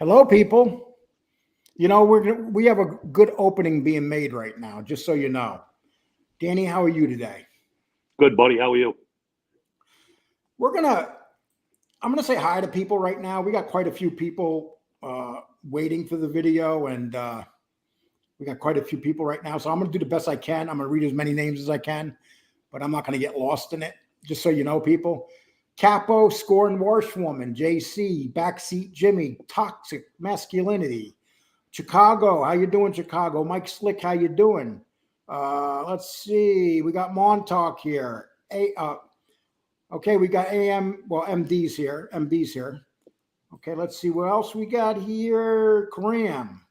Hello, people. You know, we have a good opening being made right now, just so you know. Danny, how are you today? Good, buddy. How are you? We're gonna I'm gonna say hi to people right now. We got quite a few people waiting for the video, and we got quite a few people right now. So I'm gonna do the best I can. I'm gonna read as many names as I can, but I'm not gonna get lost in it. Just so you know, people. Capo, Scorn Warshwoman, JC, Backseat Jimmy, Toxic Masculinity, Chicago, how you doing, Chicago? Mike Slick, how you doing? Let's see. We got Montauk here. Okay, we got MDs here. MBs here. Okay, let's see what else we got here. Graham.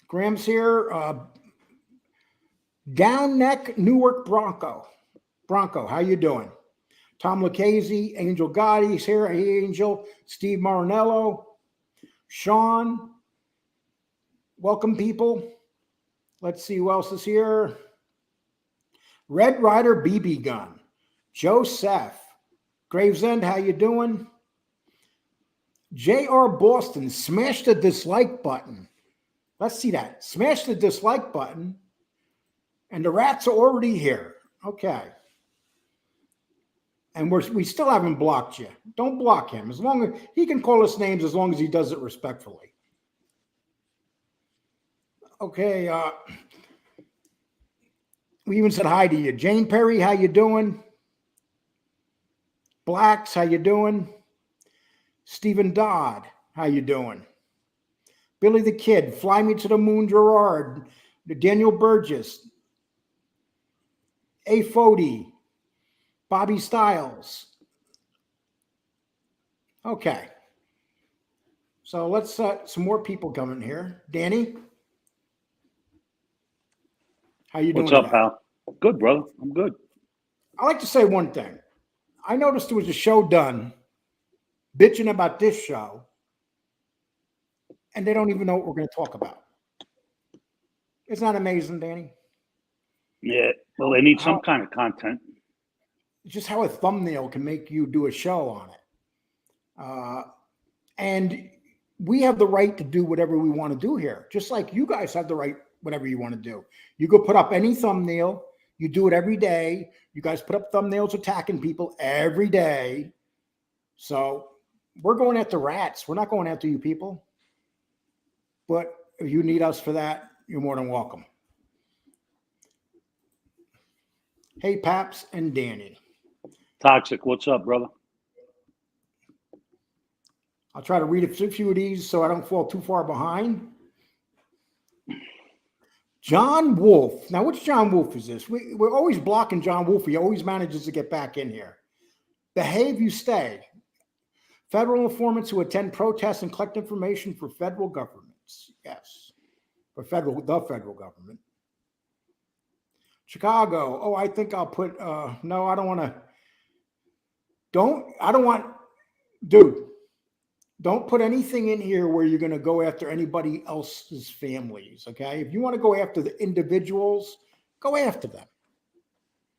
Graham's here. Down Neck, Newark Bronco. Bronco, how you doing? Tom Lucchese, Angel Gotti's here. Hey, Angel. Steve Marinello. Sean. Welcome, people. Let's see who else is here. Red Rider BB Gun. Joseph. Gravesend, how you doing? JR Boston, smash the dislike button. Let's see that. Smash the dislike button. And the rats are already here. Okay. And we still haven't blocked you. Don't block him. As long as he can call us names, as long as he does it respectfully. Okay. We even said hi to you. Jane Perry, how you doing? Blacks, how you doing? Stephen Dodd, how you doing? Billy the Kid, Fly Me to the Moon, Gerard, Daniel Burgess, A. Fody, Bobby Stiles. Okay. So let's some more people coming here. Danny, how you doing? What's up, pal? Good, brother. I'm good. I like to say one thing. I noticed there was a show done bitching about this show, and they don't even know what we're going to talk about. Isn't that amazing, Danny? Yeah. Well, they need some kind of content. Just how a thumbnail can make you do a show on it. And we have the right to do whatever we want to do here, just like you guys have the right, whatever you want to do. You go put up any thumbnail. You do it every day. You guys put up thumbnails attacking people every day. So we're going after rats. We're not going after you people. But if you need us for that, you're more than welcome. Hey, Paps and Danny. Toxic, what's up, brother? I'll try to read a few of these so I don't fall too far behind. John Wolf. Now, which John Wolf is this? We're always blocking John Wolf. He always manages to get back in here. Behave, you stay. Federal informants who attend protests and collect information for federal governments. Yes. For the federal government. Chicago. Oh, I think I'll put, no, I don't want to. Dude, don't put anything in here where you're going to go after anybody else's families, okay? If you want to go after the individuals, go after them.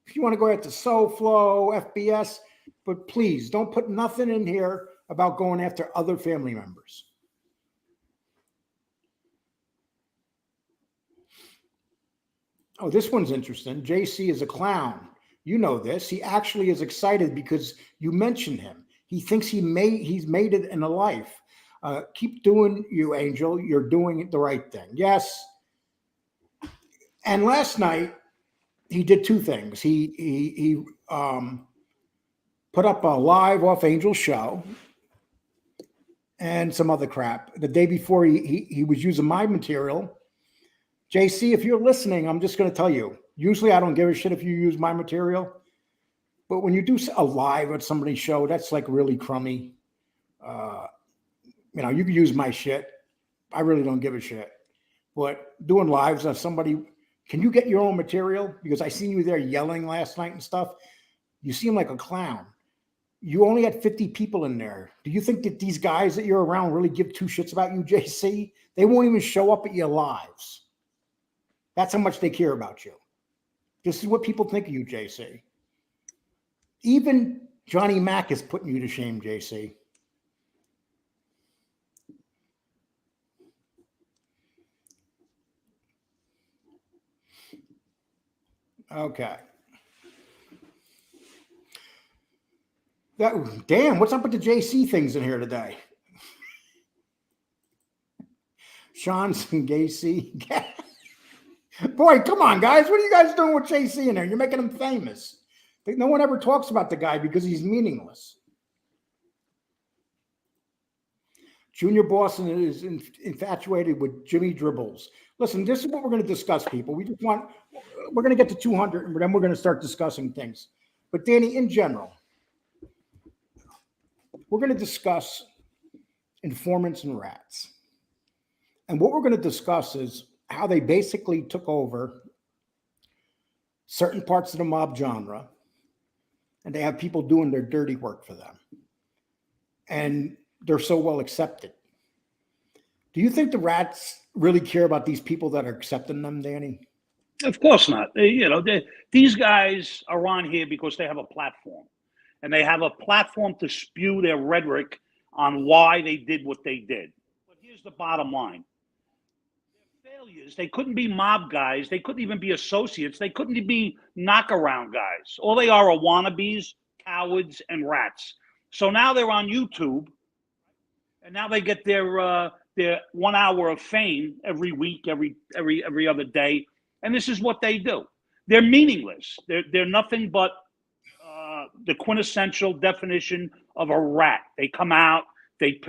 If you want to go after SoFlo, FBS, but please don't put nothing in here about going after other family members. Oh, this one's interesting. JC is a clown. You know this. He actually is excited because you mentioned him. He thinks he's made it in a life. Keep doing you, Angel. You're doing the right thing. Yes. And last night he did two things. He put up a live off Angel's show and some other crap. The day before he was using my material. JC, if you're listening, I'm just going to tell you. Usually I don't give a shit if you use my material. But when you do a live at somebody's show, that's like really crummy. You can use my shit. I really don't give a shit. But doing lives of somebody, can you get your own material? Because I seen you there yelling last night and stuff. You seem like a clown. You only had 50 people in there. Do you think that these guys that you're around really give two shits about you, JC? They won't even show up at your lives. That's how much they care about you. This is what people think of you, JC. Even Johnny Mac is putting you to shame, JC. Okay. Damn, what's up with the JC things in here today? Sean's and Gacy. Boy, come on, guys. What are you guys doing with JC in there? You're making him famous. No one ever talks about the guy because he's meaningless. Junior Boston is infatuated with Jimmy Dribbles. Listen, this is what we're going to discuss, people. We're going to get to 200, and then we're going to start discussing things. But Danny, in general, we're going to discuss informants and rats. And what we're going to discuss is how they basically took over certain parts of the mob genre, and they have people doing their dirty work for them. And they're so well accepted. Do you think the rats really care about these people that are accepting them, Danny? Of course not. These guys are on here because they have a platform, and they have a platform to spew their rhetoric on why they did what they did. But here's the bottom line. They're failures. They couldn't be mob guys. They couldn't even be associates. They couldn't be knockaround guys. All they are wannabes, cowards, and rats. So now they're on YouTube, and now they get their 1 hour of fame every week, every other day. And this is what they do. They're meaningless. They're nothing but the quintessential definition of a rat. They come out, they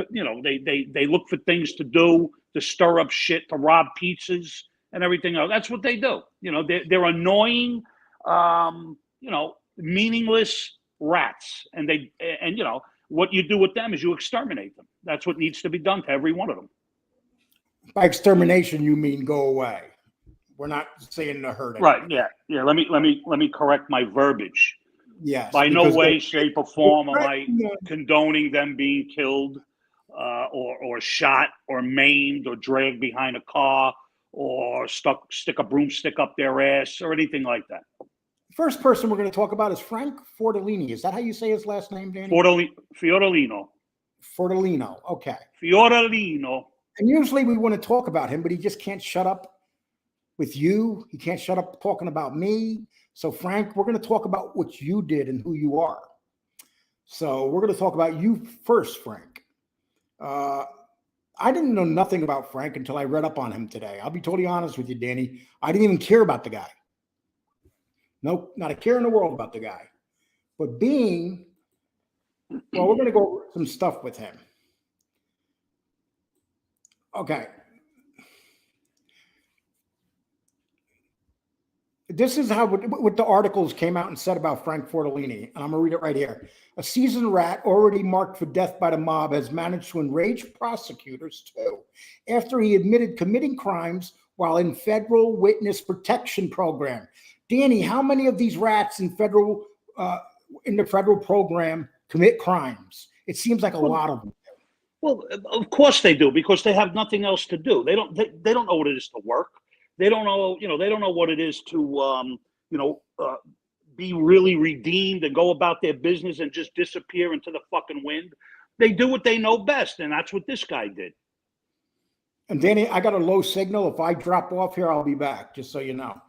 look for things to do, to stir up shit, to rob pizzas and everything else. That's what they do. They're annoying, meaningless rats. And what you do with them is you exterminate them. That's what needs to be done to every one of them. By extermination, you mean go away. We're not saying to hurt anybody. Right? Yeah. Let me correct my verbiage. Yes. By no way, shape, or form am I condoning them being killed, or shot, or maimed, or dragged behind a car, or stick a broomstick up their ass, or anything like that. First person we're going to talk about is Frank Fiordilino. Is that how you say his last name, Danny? Fiordilino. Fiordilino. Okay. Fiordilino. And usually we want to talk about him, but he just can't shut up with you. He can't shut up talking about me. So, Frank, we're going to talk about what you did and who you are. So we're going to talk about you first, Frank. I didn't know nothing about Frank until I read up on him today. I'll be totally honest with you, Danny. I didn't even care about the guy. Nope, not a care in the world about the guy. But we're going to go over some stuff with him. Okay. This is what the articles came out and said about Frank Fiordilino, and I'm going to read it right here. A seasoned rat already marked for death by the mob has managed to enrage prosecutors too, after he admitted committing crimes while in federal witness protection program. Danny, how many of these rats in the federal program commit crimes? It seems like a lot of them. Well, of course they do, because they have nothing else to do. They don't know what it is to work. They don't know, they don't know what it is to, be really redeemed and go about their business and just disappear into the fucking wind. They do what they know best, and that's what this guy did. And Danny, I got a low signal. If I drop off here, I'll be back, just so you know.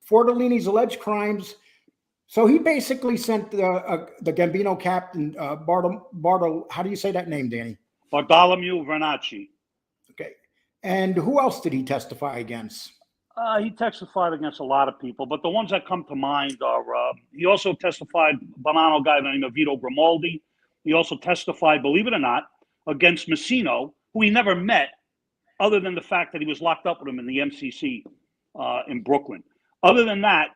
Fiordilino's alleged crimes. So he basically sent the Gambino captain, how do you say that name, Danny? Bartholomew Vernacci. Okay. And who else did he testify against? He testified against a lot of people, but the ones that come to mind are, he also testified, banana guy named Vito Grimaldi. He also testified, believe it or not, against Messino, who he never met, other than the fact that he was locked up with him in the MCC in Brooklyn. Other than that,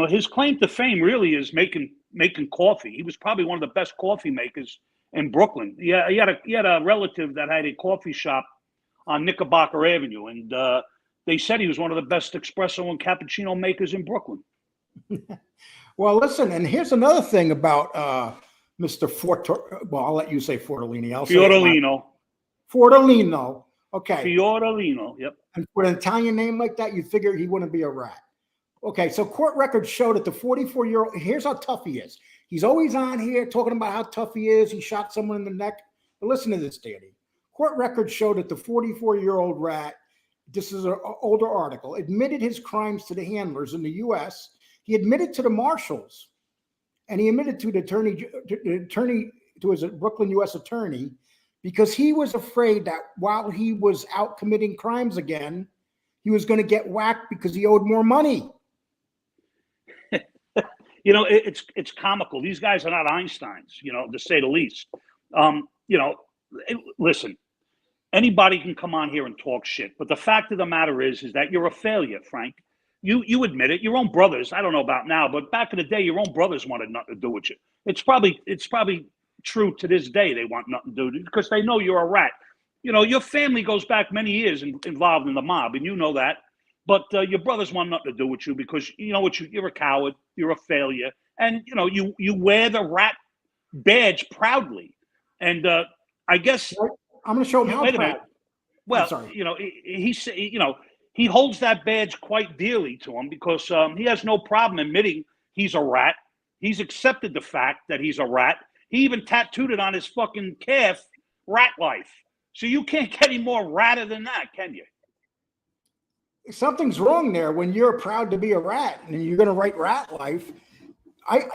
his claim to fame really is making coffee. He was probably one of the best coffee makers in Brooklyn. He had a relative that had a coffee shop on Knickerbocker Avenue, and they said he was one of the best espresso and cappuccino makers in Brooklyn. Well, listen, and here's another thing about Mr. I'll let you say Fiordilino. Fiordilino. Okay. Fiordilino, yep. And for an Italian name like that, you'd figure he wouldn't be a rat. Okay, so court records show that the 44-year-old, here's how tough he is. He's always on here talking about how tough he is. He shot someone in the neck. But listen to this, Danny. Court records show that the 44-year-old rat, this is an older article, admitted his crimes to the handlers in the U.S. He admitted to the marshals, and he admitted to the attorney, to his Brooklyn U.S. attorney, because he was afraid that while he was out committing crimes again, he was going to get whacked because he owed more money. You know, it's comical. These guys are not Einsteins, you know, to say the least. You know, listen, anybody can come on here and talk shit, but the fact of the matter is that you're a failure, Frank. You admit it. Your own brothers, I don't know about now, but back in the day, your own brothers wanted nothing to do with you. It's probably true to this day. They want nothing to do with you because they know you're a rat. You know, your family goes back many years involved in the mob, and you know that. But your brothers want nothing to do with you because you know what, you're a coward, you're a failure, and you know you wear the rat badge proudly. And I guess I'm going to show him how proud. Well, you know, he holds that badge quite dearly to him because he has no problem admitting he's a rat. He's accepted the fact that he's a rat. He even tattooed it on his fucking calf, "Rat Life." So you can't get any more ratter than that, can you? Something's wrong there when you're proud to be a rat and you're going to write "Rat Life."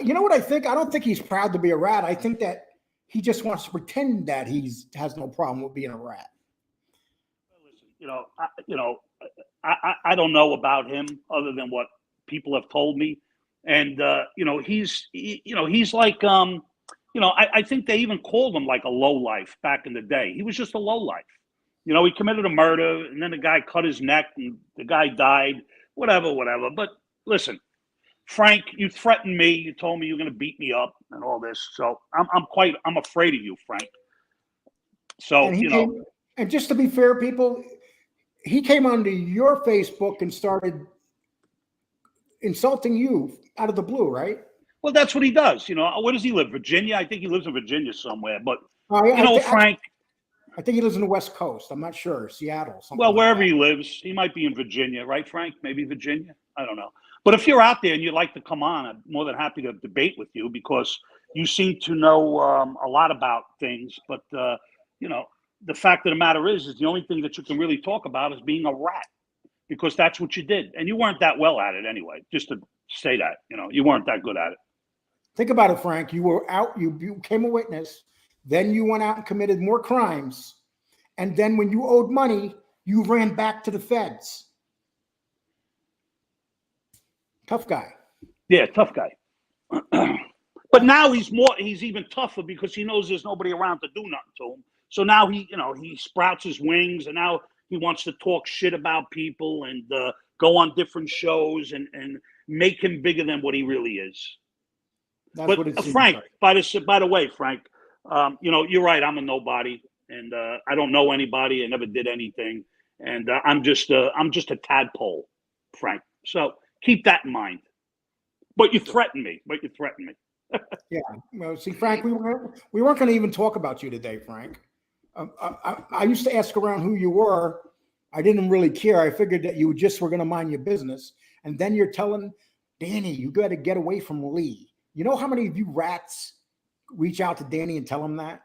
You know what I think? I don't think he's proud to be a rat. I think that he just wants to pretend that has no problem with being a rat. Listen, I don't know about him other than what people have told me, and he's like I think they even called him like a low life back in the day. He was just a low life. You know, he committed a murder, and then the guy cut his neck, and the guy died. Whatever. But listen, Frank, you threatened me. You told me you were going to beat me up and all this. So I'm afraid of you, Frank. So and just to be fair, people, he came onto your Facebook and started insulting you out of the blue, right? Well, that's what he does. You know, where does he live? Virginia? I think he lives in Virginia somewhere. But Frank. I think he lives in the West Coast. I'm not sure. Seattle. Well, wherever he lives, he might be in Virginia, right, Frank? Maybe Virginia. I don't know. But if you're out there and you'd like to come on, I'm more than happy to debate with you because you seem to know a lot about things. But, the fact of the matter is the only thing that you can really talk about is being a rat because that's what you did. And you weren't that well at it anyway, just to say that. You know, you weren't that good at it. Think about it, Frank. You were out. You became a witness. Then you went out and committed more crimes. And then when you owed money, you ran back to the feds. Tough guy. Yeah, tough guy. But now he's even tougher because he knows there's nobody around to do nothing to him. So now he sprouts his wings and now he wants to talk shit about people and go on different shows and make him bigger than what he really is. That's what it seems Frank, like. by the way, Frank, you're right. I'm a nobody, and I don't know anybody. I never did anything, and I'm just a tadpole, Frank. So keep that in mind. But you threatened me. Yeah. Well, see, Frank, we weren't going to even talk about you today, Frank. I used to ask around who you were. I didn't really care. I figured that you just were going to mind your business, and then you're telling Danny you got to get away from Lee. You know how many of you rats reach out to Danny and tell him that?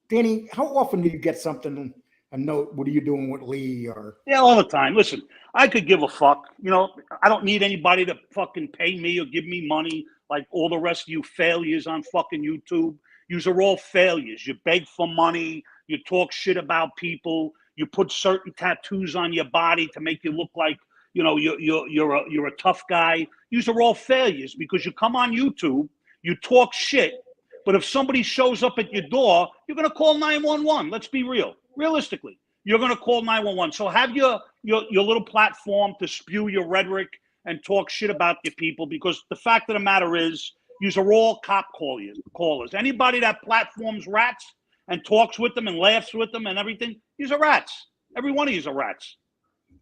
Danny, how often do you get something, a note, what are you doing with Lee? Yeah, all the time. Listen, I could give a fuck. You know, I don't need anybody to fucking pay me or give me money like all the rest of you failures on fucking YouTube. Yous are all failures. You beg for money. You talk shit about people. You put certain tattoos on your body to make you look like, you're a tough guy. Yous are all failures because you come on YouTube, you talk shit, but if somebody shows up at your door, you're going to call 911. Let's be real. Realistically, you're going to call 911. So have your little platform to spew your rhetoric and talk shit about your people because the fact of the matter is yous are all cop callers. Anybody that platforms rats and talks with them and laughs with them and everything, yous are rats. Every one of yous are rats.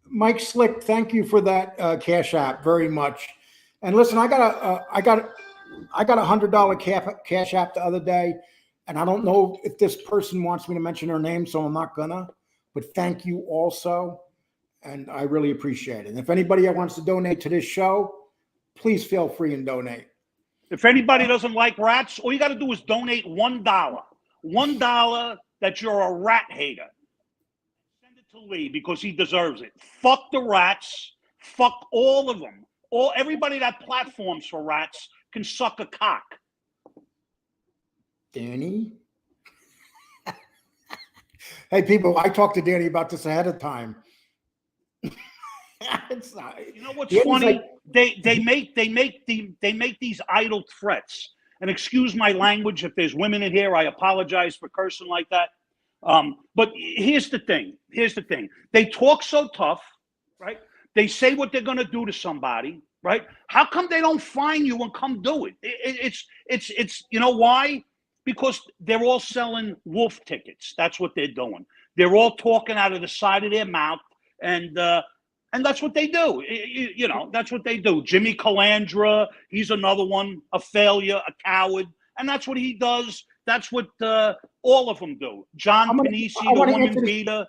Mike Slick, thank you for that Cash App very much. And listen, I got a $100 Cash App the other day, and I don't know if this person wants me to mention her name, so I'm not gonna. But thank you also. and I really appreciate it. And if anybody wants to donate to this show, please feel free and donate. If anybody doesn't like rats, all you got to do is donate $1. $1 that you're a rat hater. Send it to Lee because he deserves it. Fuck the rats. Fuck all of them. Everybody that platforms for rats can suck a cock. Danny? Hey, people, I talked to Danny about this ahead of time. It's not, you know what's funny? Like, they make these idle threats. And excuse my language if there's women in here. I apologize for cursing like that. But here's the thing. They talk so tough, right? They say what they're going to do to somebody, right? How come they don't find you and come do it? It's you know why? Because they're all selling wolf tickets. That's what they're doing. They're all talking out of the side of their mouth, and that's what they do. You know, that's what they do. Jimmy Calandra, he's another one, a failure, a coward, and that's what he does. That's what all of them do. John Panisi, the woman beater.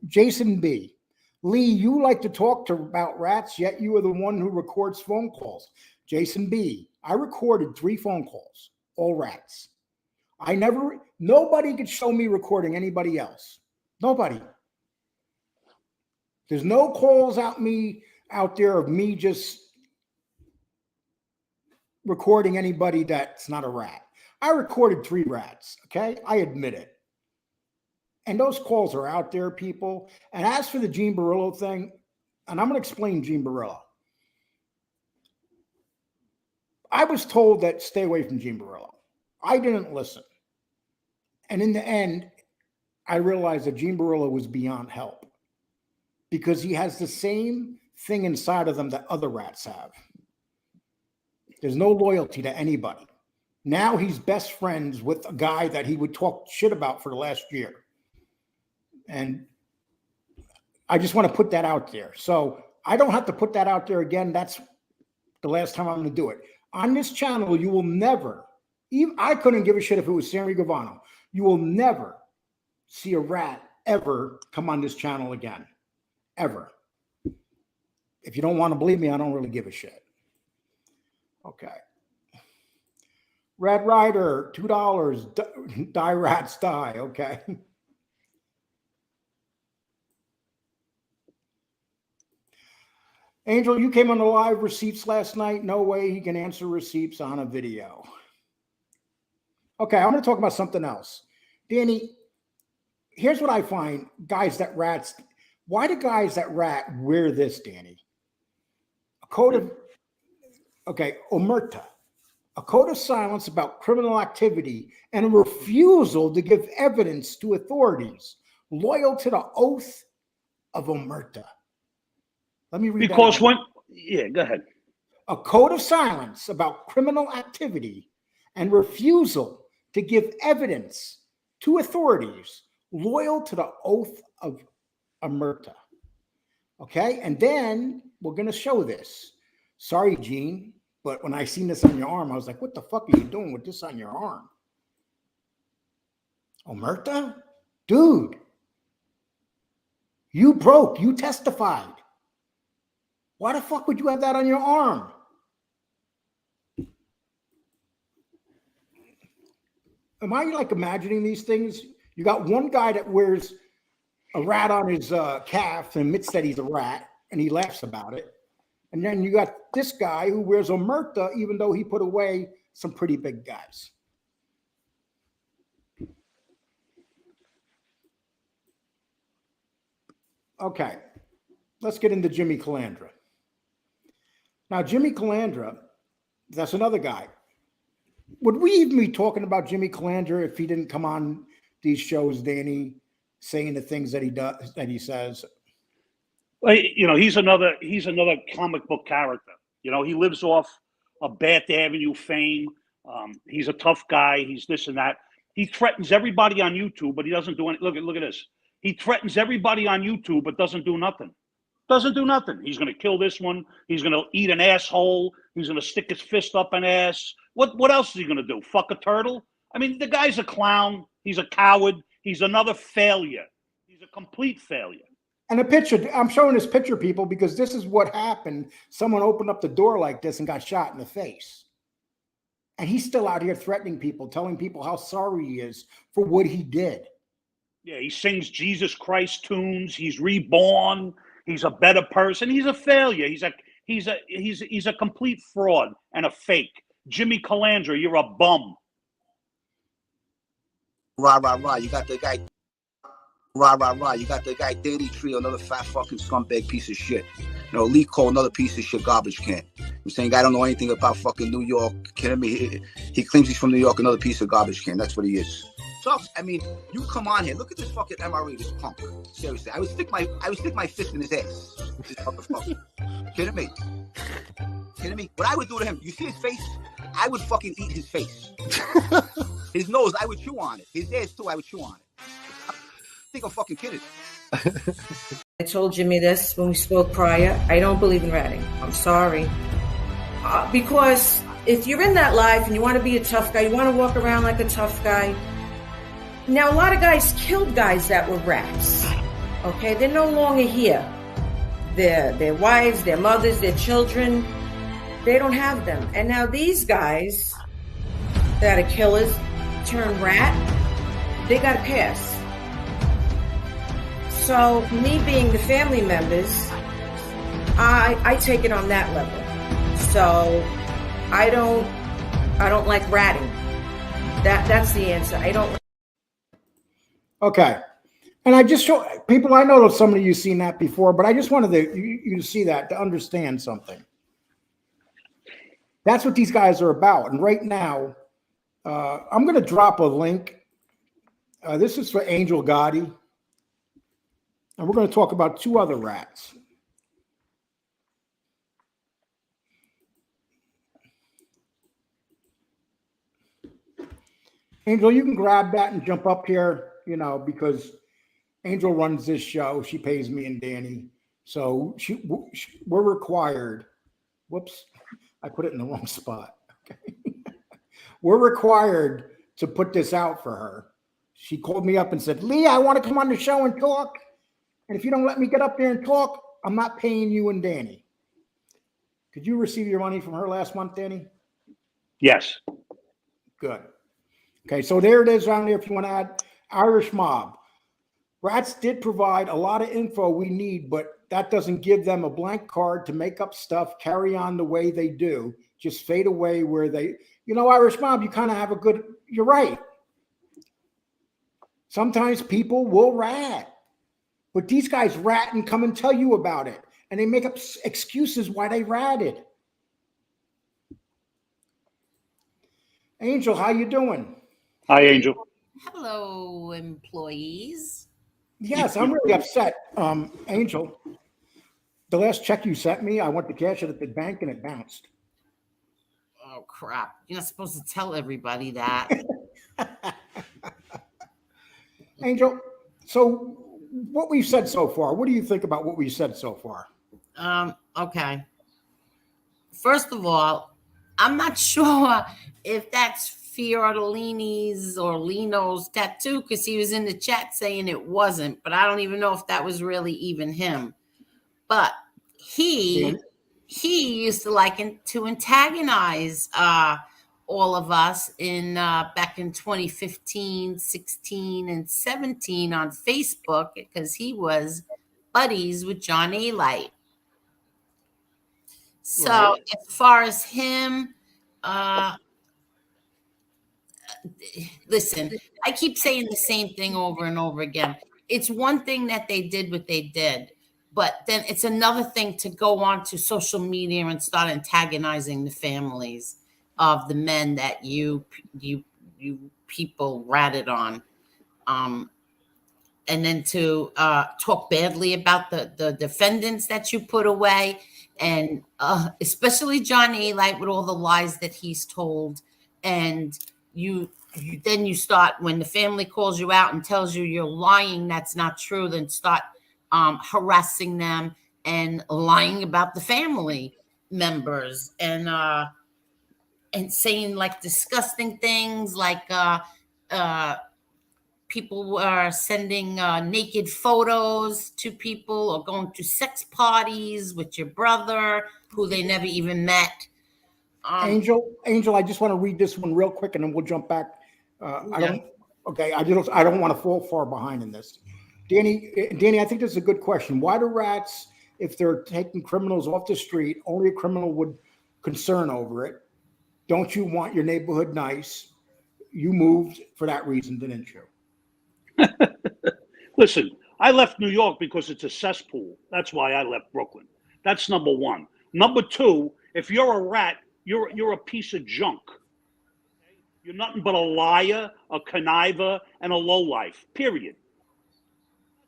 Jason B. Lee, you like to talk about rats, yet you are the one who records phone calls. Jason B. I recorded 3 phone calls, all rats. Nobody could show me recording anybody else. Nobody. There's no calls out there of me just recording anybody that's not a rat. I recorded 3 rats, okay? I admit it. And those calls are out there, people. And as for the Gene Barillo thing, and I'm going to explain Gene Barillo. I was told that stay away from Gene Barillo. I didn't listen. And in the end, I realized that Gene Barillo was beyond help because he has the same thing inside of them that other rats have. There's no loyalty to anybody. Now he's best friends with a guy that he would talk shit about for the last year. And I just want to put that out there. So I don't have to put that out there again. That's the last time I'm going to do it. On this channel, you will never, even I couldn't give a shit if it was Sammy Gravano. You will never see a rat ever come on this channel again. Ever. If you don't want to believe me, I don't really give a shit. Okay. Red Rider, $2. Die rats die. Okay. Angel, you came on the live receipts last night. No way he can answer receipts on a video. Okay, I'm going to talk about something else. Danny, here's what I find. Guys that rats. Why do guys that rat wear this, Danny? A code of, okay, Omertà. A code of silence about criminal activity and a refusal to give evidence to authorities, loyal to the oath of Omertà. Let me read because that. Yeah, go ahead. A code of silence about criminal activity and refusal to give evidence to authorities, loyal to the oath of Omertà. Okay, and then we're going to show this. Sorry, Gene, but when I seen this on your arm, I was like, what the fuck are you doing with this on your arm? Omertà? Dude, you broke. You testified. Why the fuck would you have that on your arm? Am I like imagining these things? You got one guy that wears a rat on his calf and admits that he's a rat, and he laughs about it. And then you got this guy who wears Omertà, even though he put away some pretty big guys. Okay, let's get into Jimmy Calandra. Now, Jimmy Calandra, that's another guy. Would we even be talking about Jimmy Calandra if he didn't come on these shows, Danny, saying the things that he does, that he says? Well, you know, he's another comic book character. You know, he lives off of Bath Avenue fame. He's a tough guy. He's this and that. He threatens everybody on YouTube, but he doesn't do anything. Look at this. He threatens everybody on YouTube, but doesn't do nothing. Doesn't do nothing. He's going to kill this one. He's going to eat an asshole. He's going to stick his fist up an ass. What else is he going to do? Fuck a turtle? I mean, the guy's a clown. He's a coward. He's another failure. He's a complete failure. And a picture, I'm showing this picture, people, because this is what happened. Someone opened up the door like this and got shot in the face. And he's still out here threatening people, telling people how sorry he is for what he did. Yeah, he sings Jesus Christ tunes. He's reborn. He's a better person. He's a failure. He's a complete fraud and a fake. Jimmy Calandra, you're a bum. Rah, rah, rah. You got the guy. Rah, rah, rah. You got the guy Danny Tree, another fat fucking scumbag piece of shit. You know, Lee Cole, another piece of shit garbage can. I'm saying I don't know anything about fucking New York. Kidding me? He claims he's from New York, another piece of garbage can. That's what he is. So, I mean, you come on here. Look at this fucking MRE, this punk. Seriously, I would stick my fist in his ass. This motherfucker. Kidding me? Kidding me? What I would do to him, you see his face? I would fucking eat his face. His nose, I would chew on it. His ass too, I would chew on it. I think I'm fucking kidding. I told Jimmy this when we spoke prior. I don't believe in ratting. I'm sorry. Because if you're in that life and you want to be a tough guy, you want to walk around like a tough guy. Now, a lot of guys killed guys that were rats. Okay? They're no longer here. Their wives, their mothers, their children, they don't have them. And now these guys that are killers turn rat, they got a pass. So me being the family members, I take it on that level. So I don't like ratting. That's the answer. I don't. Okay. And I just show people, I know some of you have seen that before, but I just wanted you to see that, to understand something. That's what these guys are about. And right now, I'm going to drop a link. This is for Angel Gotti. And we're going to talk about two other rats. Angel, you can grab that and jump up here, you know, because Angel runs this show. She pays me and Danny. So we're required. Whoops, I put it in the wrong spot. Okay. We're required to put this out for her. She called me up and said, Lee, I want to come on the show and talk. And if you don't let me get up there and talk, I'm not paying you and Danny. Did you receive your money from her last month, Danny? Yes. Good. Okay, so there it is on there if you want to add Irish Mob. Rats did provide a lot of info we need, but that doesn't give them a blank card to make up stuff, carry on the way they do, just fade away where they, you know, Irish Mob, you kind of have a good, you're right. Sometimes people will rat, but these guys rat and come and tell you about it, and they make up excuses why they ratted. Angel, how you doing? Hi, Angel. Hello, employees. Yes, I'm really upset. Angel, the last check you sent me, I went to cash it at the bank and it bounced. Oh, crap. You're not supposed to tell everybody that. Angel, so what we've said so far, what do you think about what we've said so far? Okay. First of all, I'm not sure if that's Fiordilini's or Lino's tattoo, because he was in the chat saying it wasn't, but I don't even know if that was really even him. But he used to like to antagonize all of us in back in 2015, 16, and 17 on Facebook, because he was buddies with John Alite. So Right. as far as him, listen, I keep saying the same thing over and over again. It's one thing that they did what they did, but then it's another thing to go on to social media and start antagonizing the families of the men that you people ratted on. And then to talk badly about the defendants that you put away, and especially John Alite with all the lies that he's told. And you then you start, when the family calls you out and tells you you're lying, that's not true, then start harassing them and lying about the family members, and saying like disgusting things like people were sending naked photos to people or going to sex parties with your brother who they never even met. Angel, I just want to read this one real quick, and then we'll jump back. I Yeah. don't want to fall far behind in this. Danny, I think this is a good question. Why do rats, if they're taking criminals off the street, only a criminal would concern over it? Don't you want your neighborhood nice? You moved for that reason, didn't you? Listen, I left New York because it's a cesspool. That's why I left Brooklyn. That's number one. Number two, if you're a rat, you're a piece of junk. Okay? You're nothing but a liar, a conniver, and a lowlife. Period.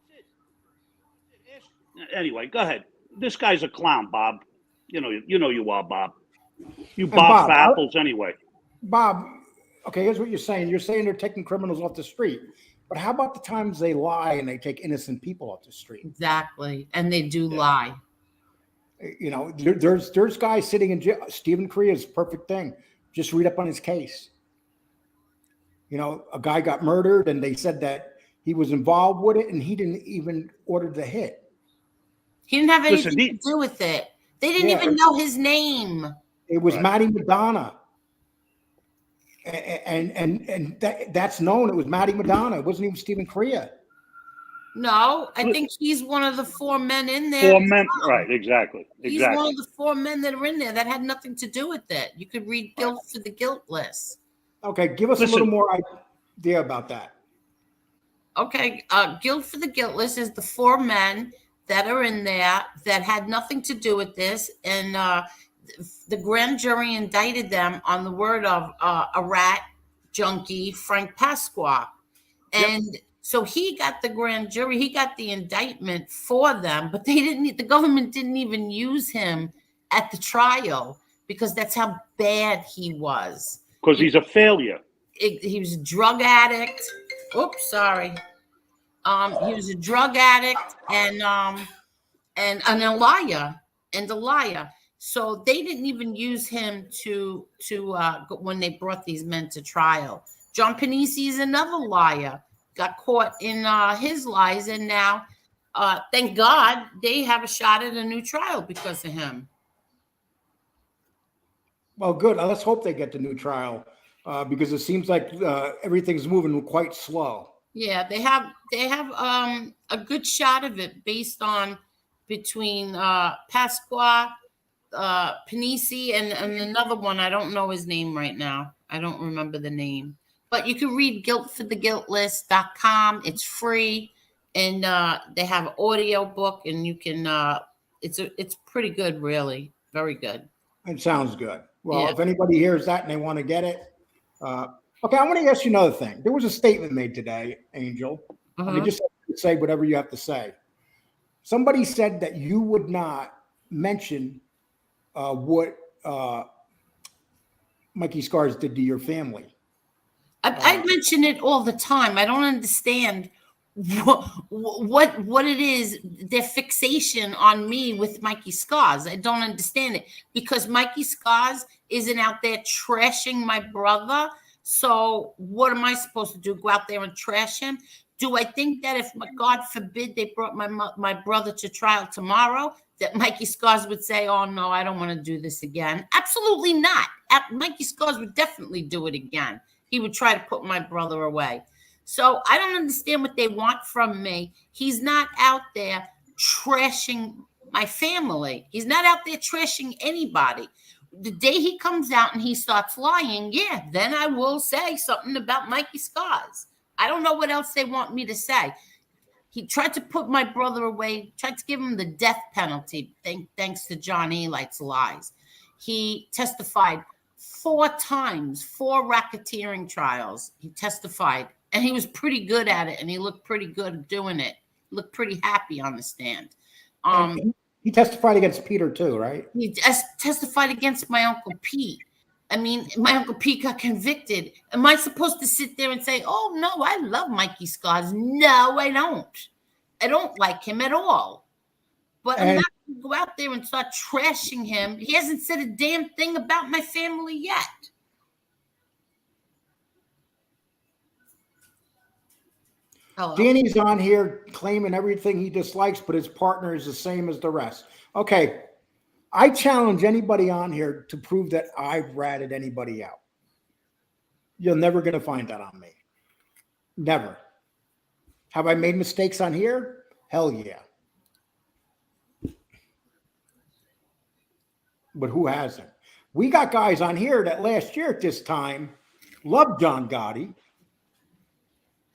That's it. Anyway, go ahead. This guy's a clown, Bob. You know you are, Bob. You Bob for apples anyway. Bob, okay, here's what you're saying. You're saying they're taking criminals off the street. But how about the times they lie and they take innocent people off the street? Exactly. And they do lie. You know, there's guys sitting in jail. Stephen Korea's perfect thing. Just read up on his case. You know, a guy got murdered and they said that he was involved with it and he didn't even order the hit. He didn't have anything to do with it. They didn't even know his name. It was Matty Madonna. And that's known. It was Matty Madonna. It wasn't even Stephen Korea. No, I think he's one of the 4 men in there. 4 men, right? Exactly. He's one of the 4 men that are in there that had nothing to do with it. You could read Guilt for the Guiltless. Okay, give us a little more idea about that. Okay, Guilt for the Guiltless is the 4 men that are in there that had nothing to do with this, and the grand jury indicted them on the word of a rat junkie, Frank Pasqua. And so he got the grand jury, he got the indictment for them, but the government didn't even use him at the trial because that's how bad he was. Because he's a failure. He was a drug addict. Oops, sorry. He was a drug addict and a liar. So they didn't even use him to when they brought these men to trial. John Panisi is another liar. Got caught in his lies, and now, thank God, they have a shot at a new trial because of him. Well, good. Let's hope they get the new trial because it seems like everything's moving quite slow. Yeah, they have a good shot of it based on between Pasqua, Panisi, and another one. I don't know his name right now. I don't remember the name. But you can read guiltfortheguiltless.com. It's free, and they have an audio book, and you can. It's pretty good, really, very good. It sounds good. Well, if anybody hears that and they want to get it, okay. I want to ask you another thing. There was a statement made today, Angel. I mean, just say whatever you have to say. Somebody said that you would not mention what Mikey Scars did to your family. I mention it all the time. I don't understand what it is, their fixation on me with Mikey Scars. I don't understand it because Mikey Scars isn't out there trashing my brother. So what am I supposed to do? Go out there and trash him? Do I think that if, God forbid, they brought my brother to trial tomorrow, that Mikey Scars would say, oh, no, I don't want to do this again? Absolutely not. Mikey Scars would definitely do it again. He would try to put my brother away. So I don't understand what they want from me. He's not out there trashing my family. He's not out there trashing anybody. The day he comes out and he starts lying, then I will say something about Mikey Scars. I don't know what else they want me to say. He tried to put my brother away, tried to give him the death penalty, thanks to John Alite's lies. He testified 4 times, 4 racketeering trials. He testified, and he was pretty good at it, and he looked pretty good doing it. He looked pretty happy on the stand. He testified against Peter too, right? He testified against my Uncle Pete. I mean, my Uncle Pete got convicted. Am I supposed to sit there and say, oh, no, I love Mikey Scars? No, I don't. I don't like him at all. But I'm not going to go out there and start trashing him. He hasn't said a damn thing about my family yet. Hello. Danny's on here claiming everything he dislikes, but his partner is the same as the rest. Okay. I challenge anybody on here to prove that I've ratted anybody out. You're never going to find that on me. Never. Have I made mistakes on here? Hell yeah. But who hasn't? We got guys on here that last year at this time loved John Gotti.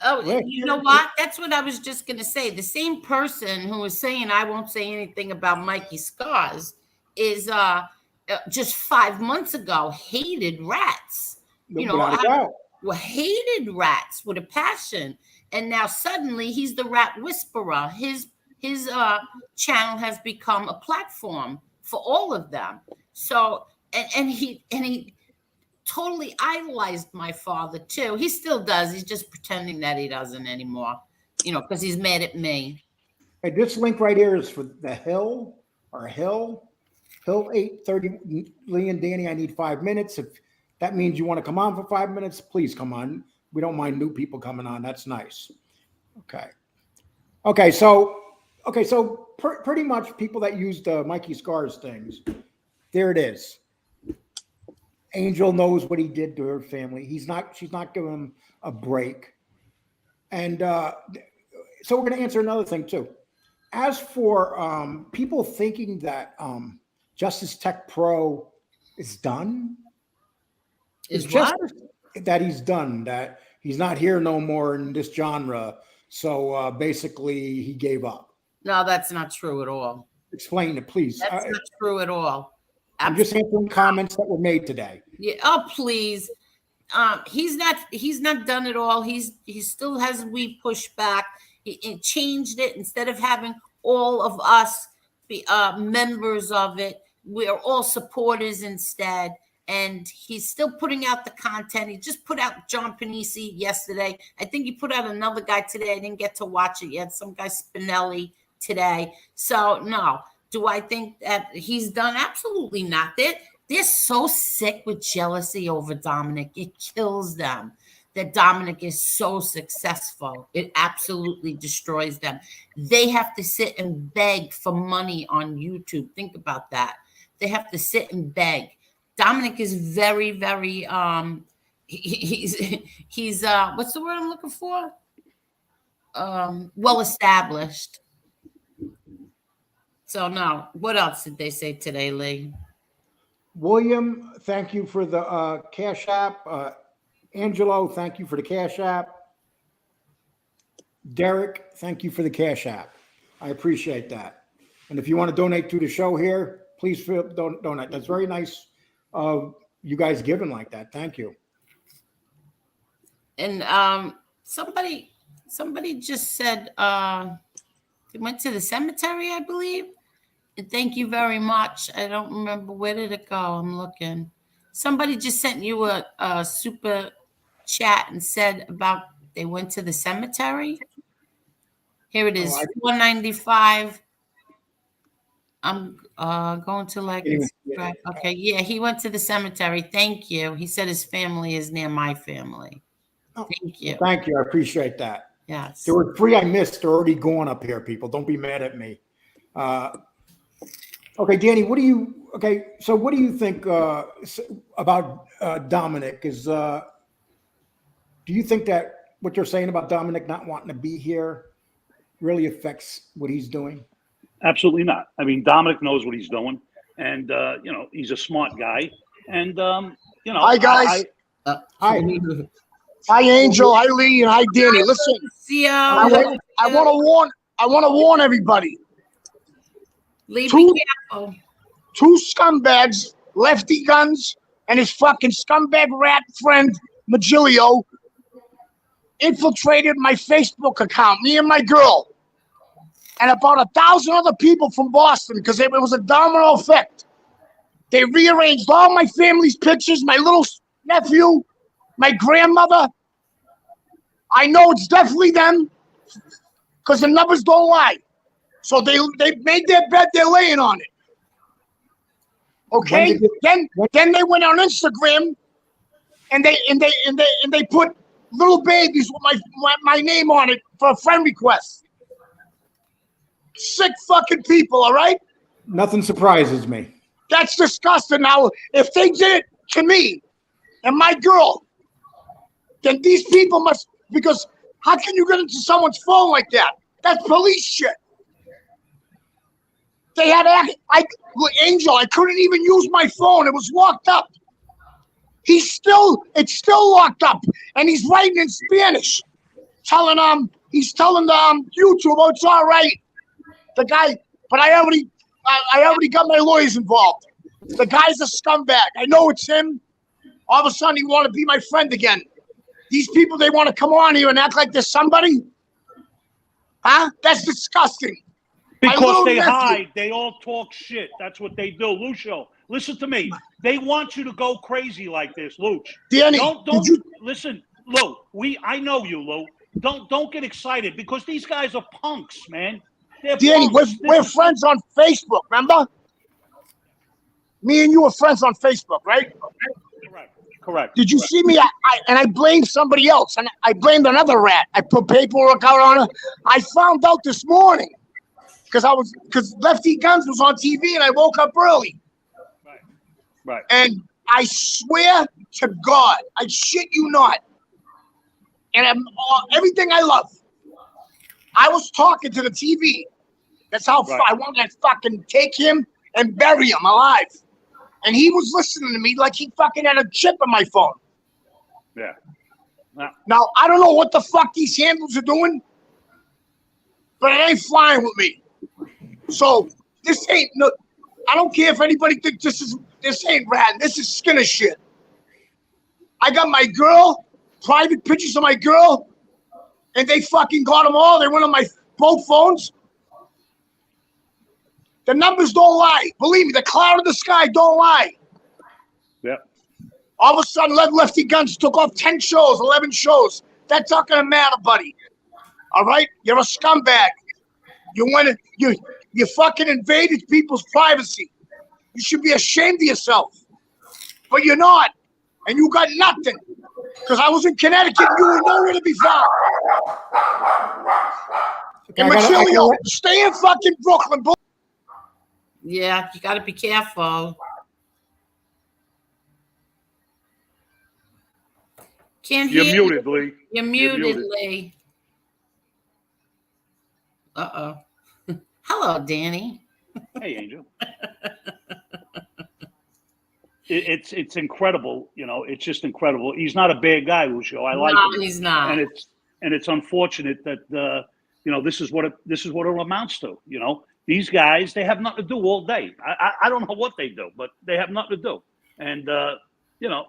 Oh, you know what? That's what I was just going to say. The same person who was saying I won't say anything about Mikey Scars is just 5 months ago hated rats. You know, hated rats with a passion. And now suddenly he's the rat whisperer. His channel has become a platform for all of them. So and he totally idolized my father too. He still does. He's just pretending that he doesn't anymore, you know, because he's mad at me. Hey, this link right here is for the Hill 830. Lee and Danny, I need 5 minutes. If that means you want to come on for 5 minutes, please come on. We don't mind new people coming on. That's nice. Okay. So pretty much people that used Mikey Scars things. There it is. Angel knows what he did to her family. She's not giving him a break. And so we're going to answer another thing too. As for people thinking that Justice Tech Pro is done, Is just what? that he's done, that he's not here no more in this genre. So basically he gave up. No, that's not true at all. Explain it, please. That's not true at all. I'm just answering comments that were made today. Yeah. Oh, please. He's not done it all. He still has we pushed back. He changed it. Instead of having all of us be members of it, we're all supporters instead. And he's still putting out the content. He just put out John Panisi yesterday. I think he put out another guy today. I didn't get to watch it yet. Some guy Spinelli today. So no. Do I think that he's done? Absolutely not. They're so sick with jealousy over Dominic. It kills them that Dominic is so successful. It absolutely destroys them. They have to sit and beg for money on YouTube. Think about that. They have to sit and beg. Dominic is very, very he's what's the word I'm looking for? Well established. So now, what else did they say today, Lee? William, thank you for the Cash App. Angelo, thank you for the Cash App. Derek, thank you for the Cash App. I appreciate that. And if you want to donate to the show here, please donate. That's very nice of you guys giving like that. Thank you. And somebody just said they went to the cemetery, I believe. And thank you very much. I don't remember, where did it go? I'm looking. Somebody just sent you a super chat and said about they went to the cemetery. Here it is, 495. I'm going to like. Okay, yeah, he went to the cemetery. Thank you. He said his family is near my family. Thank you. Thank you. I appreciate that. Yes. There were 3 I missed. They're already going up here, people. Don't be mad at me. Okay, Danny, what do you think about Dominic? Do you think that what you're saying about Dominic not wanting to be here really affects what he's doing? Absolutely not. I mean, Dominic knows what he's doing, and he's a smart guy. And hi guys. Hi. Hi, Angel. Hi, Lee, and hi, Danny. Listen, I want to warn everybody. Lee, be careful. 2 scumbags, Lefty Guns, and his fucking scumbag rat friend Magilio infiltrated my Facebook account, me and my girl, and about 1,000 other people from Boston, because it was a domino effect. They rearranged all my family's pictures, my little nephew, my grandmother. I know it's definitely them because the numbers don't lie. So they made their bed, they're laying on it. Okay? Then they went on Instagram and they put little babies with my name on it for a friend request. Sick fucking people, all right? Nothing surprises me. That's disgusting. Now, if they did it to me and my girl, then these people must, because how can you get into someone's phone like that? That's police shit. They had, Angel, I couldn't even use my phone. It was locked up. It's still locked up. And he's writing in Spanish, he's telling YouTube, oh, it's all right. The guy, but I already got my lawyers involved. The guy's a scumbag. I know it's him. All of a sudden, he want to be my friend again. These people, they want to come on here and act like they're somebody. Huh? That's disgusting. Because they hide. They all talk shit. That's what they do. Lucio, listen to me. They want you to go crazy like this, Luch. Danny, don't listen, Lou. I know you, Lou. Don't get excited because these guys are punks, man. They're Danny, punks. we're friends on Facebook, remember? Me and you were friends on Facebook, right? Correct. Did you see me? I blamed somebody else, and I blamed another rat. I put paperwork out on her. I found out this morning because Lefty Guns was on TV, and I woke up early. Right. And I swear to God, I shit you not, and everything I love, I was talking to the TV. That's how I wanted to fucking take him and bury him alive. And he was listening to me like he fucking had a chip in my phone. Yeah. Now, I don't know what the fuck these handles are doing, but it ain't flying with me. So this ain't I don't care if anybody thinks this ain't rad. This is Skinner shit. I got my girl, private pictures of my girl, and they fucking got them all. They went on both phones. The numbers don't lie. Believe me, the cloud in the sky don't lie. Yeah. All of a sudden, Lefty Guns took off 10 shows, 11 shows. That's not gonna matter, buddy. All right? You're a scumbag. You fucking invaded people's privacy. You should be ashamed of yourself. But you're not. And you got nothing. Because I was in Connecticut, you were nowhere to be found. And Machilio, stay in fucking Brooklyn. Yeah, you got to be careful. Can't hear you. You're muted, Lee. You're muted, Lee. Uh-oh. Hello, Danny. Hey, Angel. It's incredible, you know. It's just incredible. He's not a bad guy, Lucio. I like him. No, he's not. And it's unfortunate that you know, this is what it amounts to. You know, these guys, they have nothing to do all day. I don't know what they do, but they have nothing to do. And you know,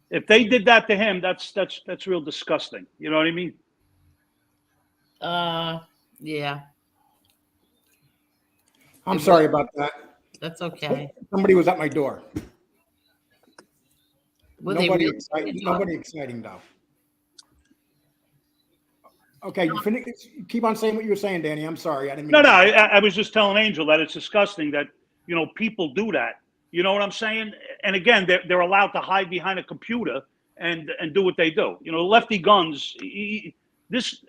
if they did that to him, that's real disgusting. You know what I mean? Yeah. I'm sorry about that. That's okay. Somebody was at my door. Nobody exciting though. Okay, you finish. Keep on saying what you were saying, Danny. I'm sorry, I didn't mean. No. I was just telling Angel that it's disgusting that, you know, people do that. You know what I'm saying? And again, they're allowed to hide behind a computer and do what they do. You know, Lefty Guns.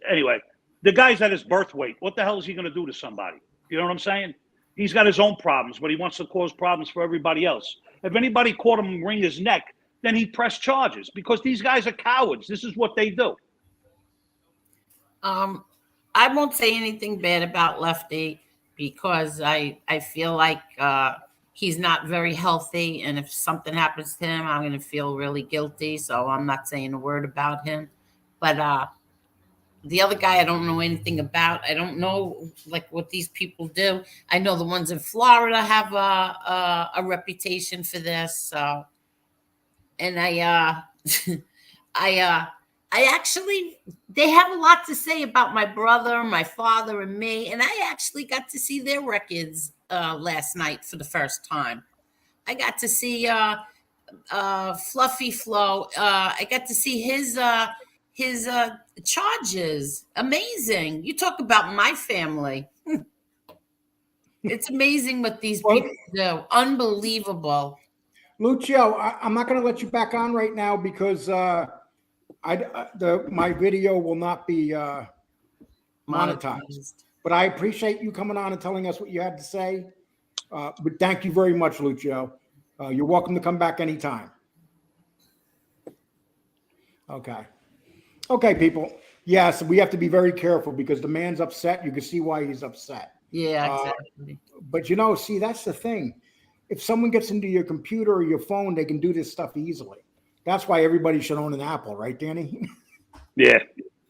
Anyway, the guy's at his birth weight. What the hell is he going to do to somebody? You know what I'm saying? He's got his own problems, but he wants to cause problems for everybody else. If anybody caught him wring his neck, then he'd press charges because these guys are cowards. This is what they do. I won't say anything bad about Lefty because I feel like he's not very healthy, and if something happens to him, I'm going to feel really guilty. So I'm not saying a word about him. But the other guy, I don't know anything about. I don't know like what these people do. I know the ones in Florida have a reputation for this. So, and I actually, they have a lot to say about my brother, my father, and me. And I actually got to see their records last night for the first time. I got to see Fluffy Flo. I got to see his charges. Amazing. You talk about my family. It's amazing what these people do. Unbelievable. Lucio, I'm not going to let you back on right now because My video will not be monetized. But I appreciate you coming on and telling us what you had to say. But thank you very much, Lucio. You're welcome to come back anytime. Okay. Okay, people. Yes, we have to be very careful because the man's upset. You can see why he's upset. Yeah, exactly. But see, that's the thing. If someone gets into your computer or your phone, they can do this stuff easily. That's why everybody should own an Apple, right, Danny? Yeah.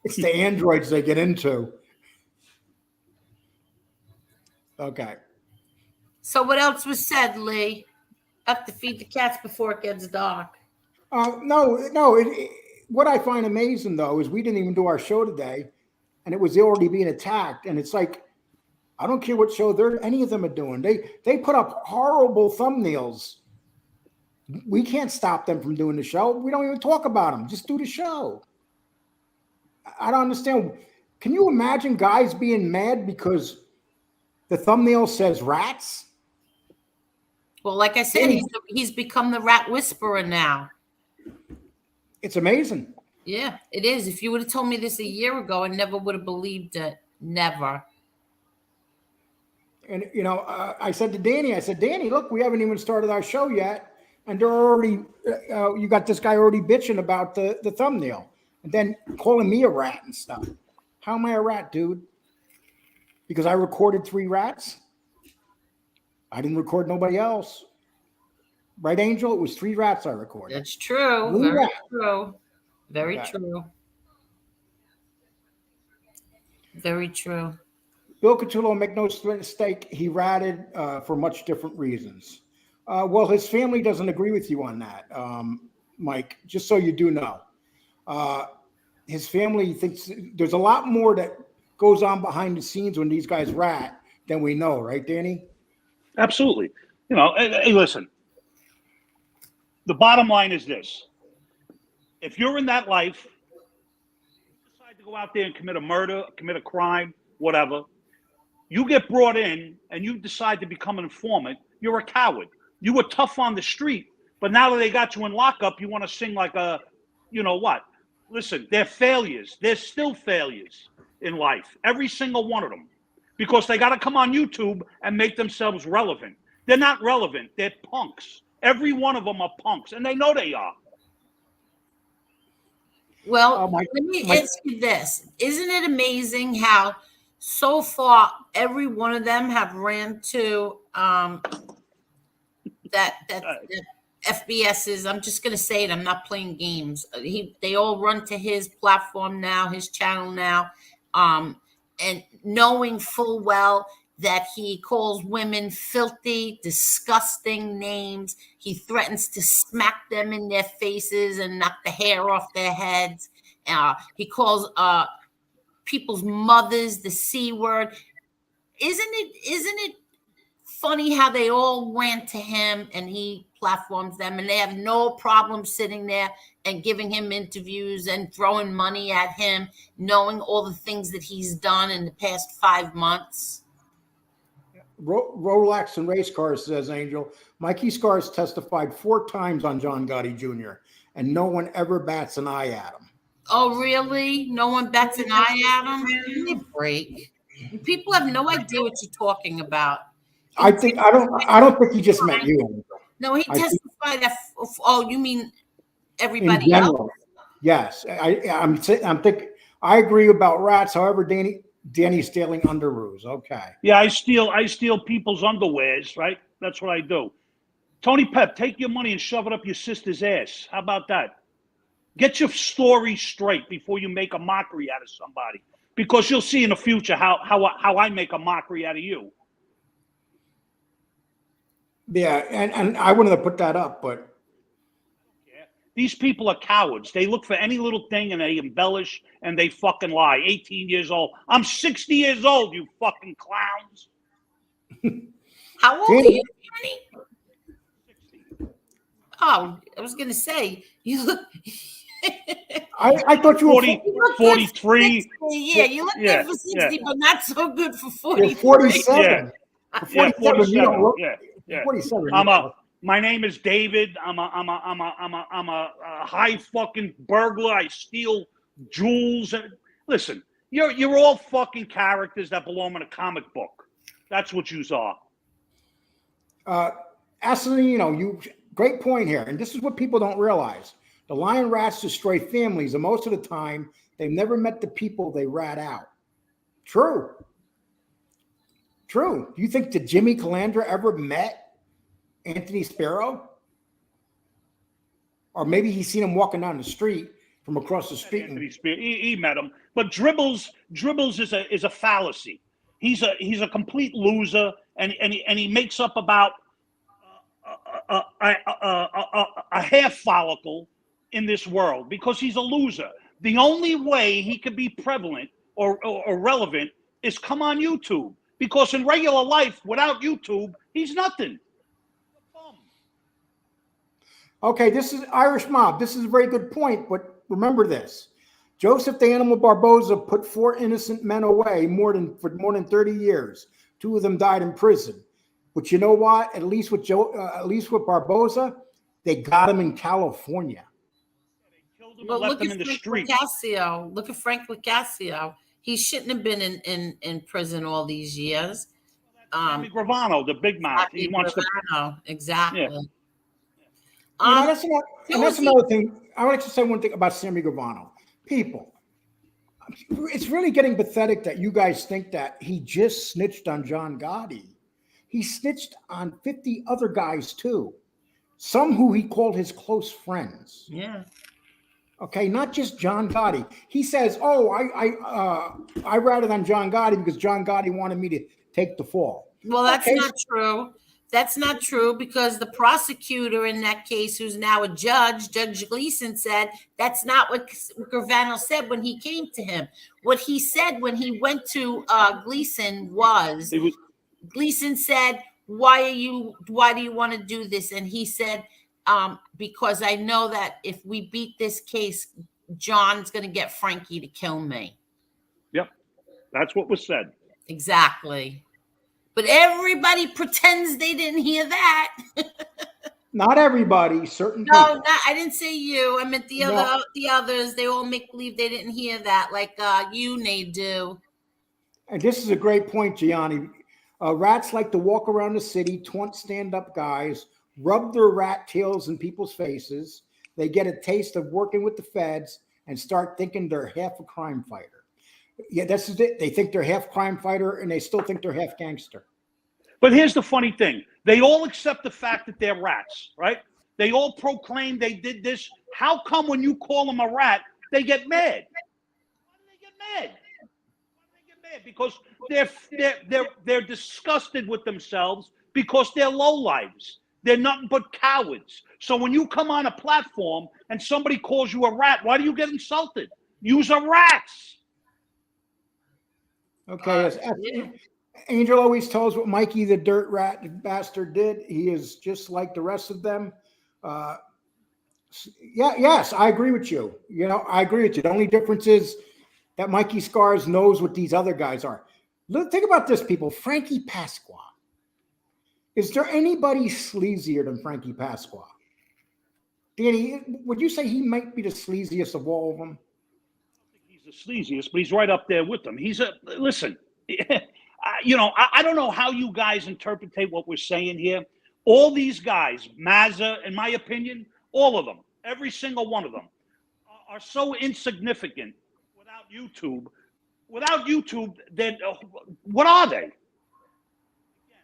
It's the Androids they get into. Okay. So what else was said, Lee? Have to feed the cats before it gets dark. No. What I find amazing, though, is we didn't even do our show today, and it was already being attacked. And it's like, I don't care what show any of them are doing. They put up horrible thumbnails. We can't stop them from doing the show. We don't even talk about them. Just do the show. I don't understand. Can you imagine guys being mad because the thumbnail says rats? Well, like I said, he's become the rat whisperer now. It's amazing. Yeah, it is. If you would have told me this a year ago, I never would have believed it. Never. And, I said to Danny, Danny, look, we haven't even started our show yet. And they're already, you got this guy already bitching about the thumbnail and then calling me a rat and stuff. How am I a rat, dude? Because I recorded 3 rats? I didn't record nobody else. Right, Angel? It was 3 rats I recorded. That's true. Very true. Very true. Very true. Bill Catullo, make no mistake, he ratted for much different reasons. Well, his family doesn't agree with you on that, Mike, just so you do know. His family thinks there's a lot more that goes on behind the scenes when these guys rat than we know, right, Danny? Absolutely. Hey, listen. The bottom line is this. If you're in that life, you decide to go out there and commit a murder, commit a crime, whatever, you get brought in and you decide to become an informant, you're a coward. You were tough on the street, but now that they got you in lockup, you want to sing like a, you know what? Listen, they're failures. They're still failures in life. Every single one of them. Because they got to come on YouTube and make themselves relevant. They're not relevant. They're punks. Every one of them are punks, and they know they are. Well, let me ask you this. Isn't it amazing how so far every one of them have ran to that FBS's, I'm just going to say it, I'm not playing games. They all run to his platform now, his channel now, and knowing full well that he calls women filthy, disgusting names. He threatens to smack them in their faces and knock the hair off their heads. He calls people's mothers the C word. Isn't it funny how they all ran to him and he platforms them and they have no problem sitting there and giving him interviews and throwing money at him, knowing all the things that he's done in the past 5 months? Rolex and race cars, says Angel. Mikey Scars testified 4 times on John Gotti Jr., and no one ever bats an eye at him. Oh, really? No one bats an eye at him? Give me a break. People have no idea what you're talking about. I don't think he just meant you, Angel. No, he testified that. Oh, you mean everybody else? Yes, I'm thinking. I agree about rats. However, Danny's stealing underoos. Okay. Yeah, I steal people's underwears, right? That's what I do. Tony Pep, take your money and shove it up your sister's ass. How about that? Get your story straight before you make a mockery out of somebody, because you'll see in the future how I make a mockery out of you. Yeah, and I wouldn't have put that up, but these people are cowards. They look for any little thing and they embellish and they fucking lie. 18 years old. I'm 60 years old, you fucking clowns. How old are you, Danny? 60. Oh, I was going to say, you look... I thought you were 43. Yeah, you look good for 60, but not so good for 40. You're 47. Yeah. 47. You don't look, yeah. 47. My name is David. I'm a high fucking burglar. I steal jewels. And listen, you're all fucking characters that belong in a comic book. That's what you are. Asalino, great point here. And this is what people don't realize. The lion rats destroy families, and most of the time, they've never met the people they rat out. True. Do you think that Jimmy Calandra ever met Anthony Sparrow? Or maybe he's seen him walking down the street from across the street. He met him. But Dribbles is a fallacy. He's a complete loser, and he makes up about a hair follicle in this world because he's a loser. The only way he could be prevalent or relevant is come on YouTube, because in regular life, without YouTube, he's nothing. Okay, this is Irish Mob. This is a very good point, but remember this. Joseph the Animal Barboza put 4 innocent men away for more than 30 years. 2 of them died in prison. But you know what? At least with Barboza, they got him in California. They killed him Well, and look left him at in the Frank street. Licasio. Look at Frank Licasio. He shouldn't have been in prison all these years. Sammy Gravano, the big mouth. He wants to. Exactly. Yeah. That's another thing. I would like to say one thing about Sammy Gravano. People, it's really getting pathetic that you guys think that he just snitched on John Gotti. He snitched on 50 other guys too. Some who he called his close friends. Yeah. Okay, not just John Gotti. He says, "Oh, I ratted on John Gotti because John Gotti wanted me to take the fall." Well, that's not true. That's not true, because the prosecutor in that case, who's now a judge, Judge Gleason, said that's not what Gravano said when he came to him. What he said when he went to Gleason was, Gleason said, why do you want to do this? And he said, because I know that if we beat this case, John's going to get Frankie to kill me. Yep. That's what was said. Exactly. But everybody pretends they didn't hear that. Not everybody, certain No, people. I didn't say you. I meant the others. They all make believe they didn't hear that, like you, Nate, do. And this is a great point, Gianni. Rats like to walk around the city, taunt stand-up guys, rub their rat tails in people's faces. They get a taste of working with the feds and start thinking they're half a crime fighter. Yeah, this is it. They think they're half crime fighter, and they still think they're half gangster. But here's the funny thing. They all accept the fact that they're rats, right? They all proclaim they did this. How come when you call them a rat, they get mad? Why do they get mad? Because they're disgusted with themselves because they're lowlifes. They're nothing but cowards. So when you come on a platform and somebody calls you a rat, why do you get insulted? Yous are rats. Okay, Angel always tells what Mikey the dirt rat bastard did. He is just like the rest of them. Yes, I agree with you. I agree with you. The only difference is that Mikey Scars knows what these other guys are. Think about this, people. Frankie Pasqua. Is there anybody sleazier than Frankie Pasqua? Danny, would you say he might be the sleaziest of all of them? The sleaziest, but he's right up there with them. Listen, I don't know how you guys interpret what we're saying here. All these guys, Mazza, in my opinion, all of them, every single one of them, are so insignificant without YouTube. Without YouTube, then what are they? Again,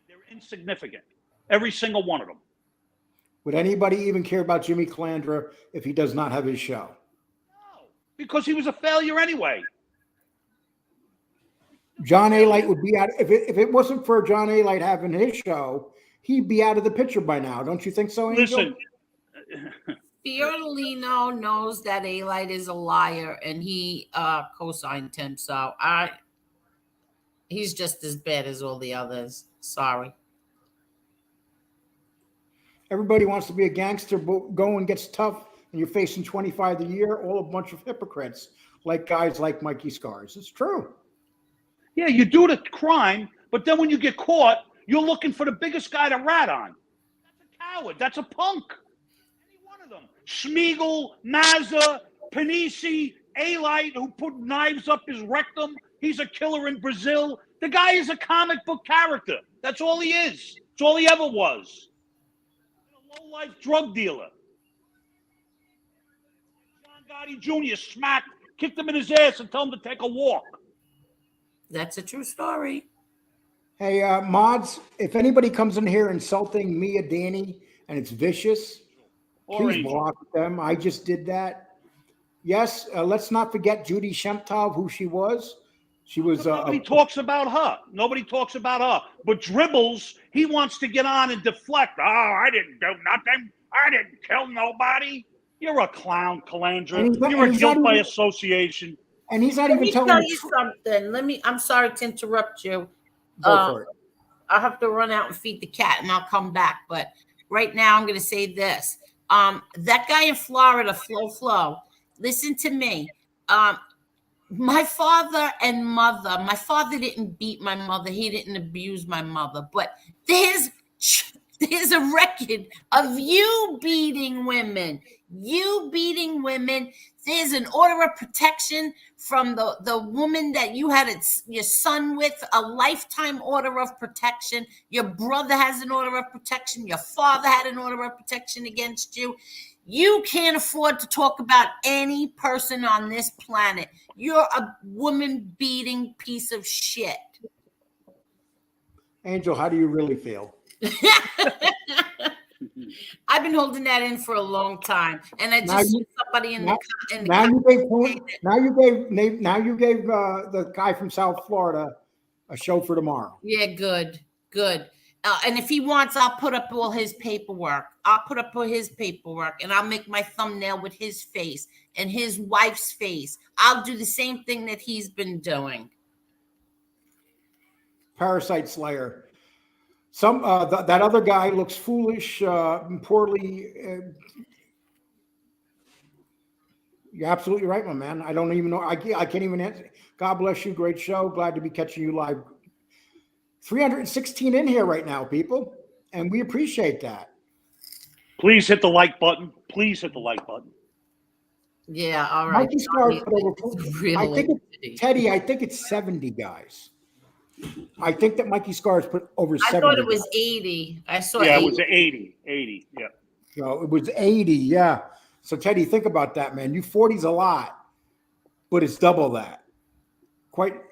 they're insignificant, every single one of them. Would anybody even care about Jimmy Calandra if he does not have his show? Because he was a failure anyway. John Alite would be out if it wasn't for John Alite having his show, he'd be out of the picture by now. Don't you think so, Angel? Listen, Fiordilino knows that Alite is a liar, and he co-signed him. So he's just as bad as all the others. Sorry. Everybody wants to be a gangster, but going gets tough. And you're facing 25 a year, all a bunch of hypocrites, like guys like Mikey Scars. It's true. Yeah, you do the crime, but then when you get caught, you're looking for the biggest guy to rat on. That's a coward. That's a punk. Any one of them. Schmiegel, Mazza, Panisi, Alite, who put knives up his rectum. He's a killer in Brazil. The guy is a comic book character. That's all he is. That's all he ever was. A low-life drug dealer. John Gotti Jr. smacked, kicked him in his ass and told him to take a walk. That's a true story. Hey, mods, if anybody comes in here insulting me or Danny and it's vicious, please block them. I just did that. Yes, let's not forget Judy Shemtov, who she was. She was. Nobody talks about her. Nobody talks about her. But Dribbles, he wants to get on and deflect. Oh, I didn't do nothing. I didn't kill nobody. You're a clown, Calandra. You're a guilt by association. And he's not even telling me. Let me tell you something. I'm sorry to interrupt you. Go for it. I have to run out and feed the cat, and I'll come back. But right now, I'm going to say this. That guy in Florida, Flo, listen to me. My father and mother, my father didn't beat my mother. He didn't abuse my mother. But there's a record of you beating women. There's an order of protection from the woman that you had your son with, a lifetime order of protection. Your brother has an order of protection. Your father had an order of protection against you. You can't afford to talk about any person on this planet. You're a woman-beating piece of shit. Angel, how do you really feel? I've been holding that in for a long time, and I just see somebody in the now you gave the guy from South Florida a show for tomorrow. Yeah, good. And if he wants, I'll put up all his paperwork. And I'll make my thumbnail with his face and his wife's face. I'll do the same thing that he's been doing. Parasite Slayer. That other guy looks foolish, poorly. You're absolutely right, my man. I don't even know. I can't even answer. God bless you. Great show. Glad to be catching you live. 316 in here right now, people, and we appreciate that. Please hit the like button. Yeah, all right. Mikey Stars put over. Teddy, I think it's 70 guys. I think that Mikey Scars put over 70. I thought it was 80. I saw. Yeah, 80. it was 80. 80. Yeah. So it was 80. Yeah. So Teddy, think about that, man. You 40's a lot, but it's double that. Quite.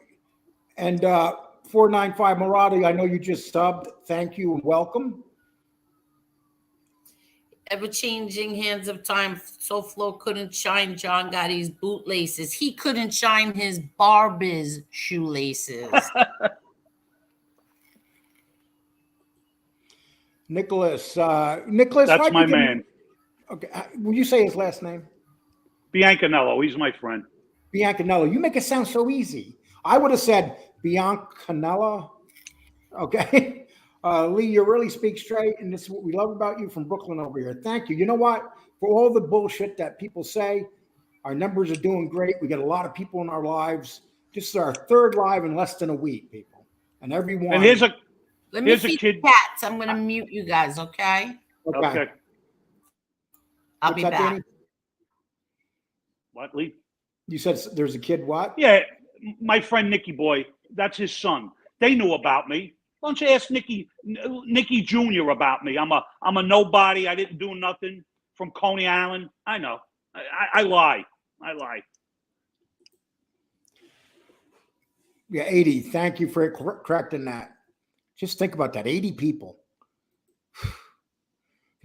And 495 Maradi, I know you just subbed. Thank you and welcome. Ever-changing hands of time. SoFlo couldn't shine John Gotti's bootlaces. He couldn't shine his Barbies shoelaces. Nicholas. That's my man. Okay. Will you say his last name? Biancanello. He's my friend. Biancanello. You make it sound so easy. I would have said Biancanello. Okay. Lee, you really speak straight, and this is what we love about you from Brooklyn over here. Thank you. You know what? For all the bullshit that people say, our numbers are doing great. We got a lot of people in our lives. This is our third live in less than a week, people. And everyone. And here's a kid. Cats. I'm going to mute you guys, okay? Okay. I'll be back. Danny? What, Lee? You said there's a kid what? Yeah, my friend Nicky Boy. That's his son. They knew about me. Why don't you ask Nicky Jr. about me? I'm a nobody. I didn't do nothing from Coney Island. I know. I lie. Yeah, 80. Thank you for correcting that. Just think about that. 80 people. Can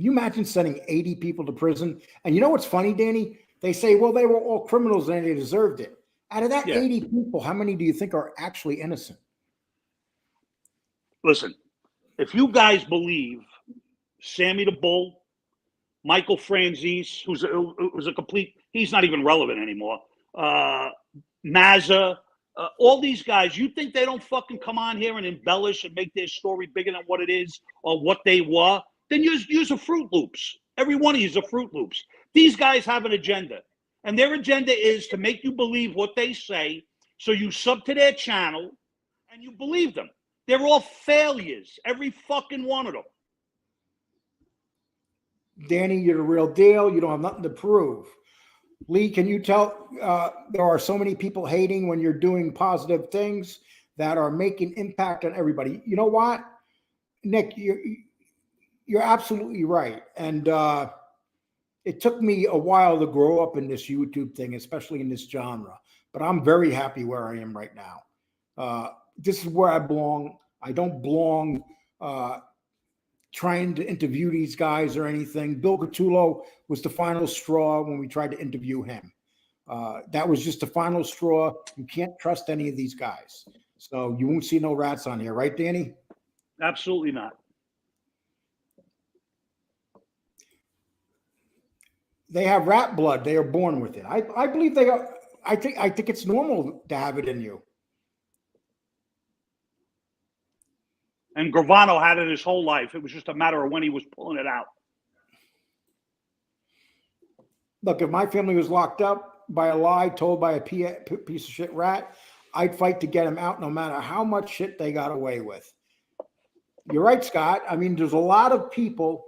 you imagine sending 80 people to prison? And you know what's funny, Danny? They say, well, they were all criminals and they deserved it. Out of that 80 people, how many do you think are actually innocent? Listen, if you guys believe Sammy the Bull, Michael Franzese, who's a complete, he's not even relevant anymore, Mazza, all these guys, you think they don't fucking come on here and embellish and make their story bigger than what it is or what they were? Then use a Fruit Loops. Every one of you is a Fruit Loops. These guys have an agenda, and their agenda is to make you believe what they say, so you sub to their channel and you believe them. They're all failures, every fucking one of them. Danny, you're the real deal. You don't have nothing to prove. Lee, can you tell there are so many people hating when you're doing positive things that are making impact on everybody? You know what, Nick, you're absolutely right. And it took me a while to grow up in this YouTube thing, especially in this genre. But I'm very happy where I am right now. This is where I belong. I don't belong trying to interview these guys or anything. Bill Catullo was the final straw when we tried to interview him. That was just the final straw. You can't trust any of these guys. So you won't see no rats on here, right, Danny? Absolutely not. They have rat blood. They are born with it. I believe they are. I think it's normal to have it in you. And Gravano had it his whole life. It was just a matter of when he was pulling it out. Look, if my family was locked up by a lie told by a piece of shit rat, I'd fight to get them out no matter how much shit they got away with. You're right, Scott. I mean, there's a lot of people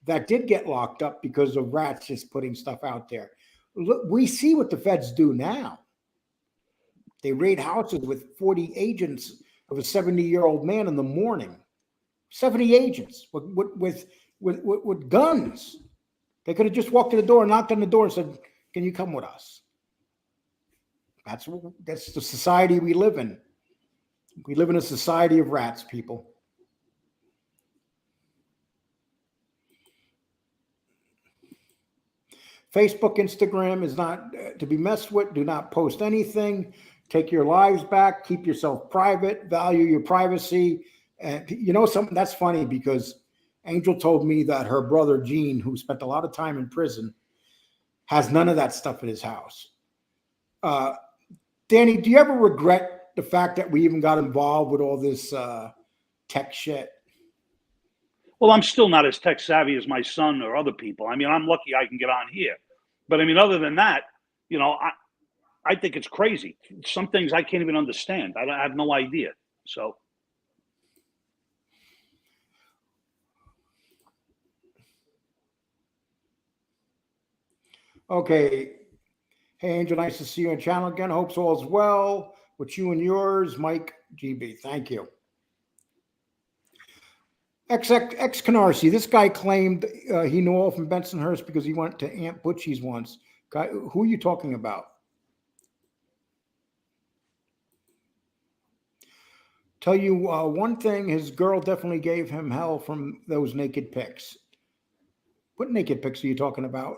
that did get locked up because of rats just putting stuff out there. Look, we see what the feds do now. They raid houses with 40 agents of a 70-year-old man in the morning. 70 agents with guns. They could have just walked to the door, knocked on the door, and said, "Can you come with us?" That's the society we live in. We live in a society of rats, people. Facebook, Instagram is not to be messed with. Do not post anything. Take your lives back. Keep yourself private. Value your privacy. And you know something? That's funny because Angel told me that her brother, Gene, who spent a lot of time in prison, has none of that stuff at his house. Danny, do you ever regret the fact that we even got involved with all this tech shit? Well, I'm still not as tech savvy as my son or other people. I mean, I'm lucky I can get on here. But I mean, other than that, you know, I think it's crazy. Some things I can't even understand. I have no idea. So. Okay. Hey, Angel, nice to see you on channel again. Hopes all is well with you and yours, Mike GB. Thank you. X Canarsie, this guy claimed he knew all from Bensonhurst because he went to Aunt Butchie's once. Guy, who are you talking about? Tell you one thing, his girl definitely gave him hell from those naked pics. What naked pics are you talking about?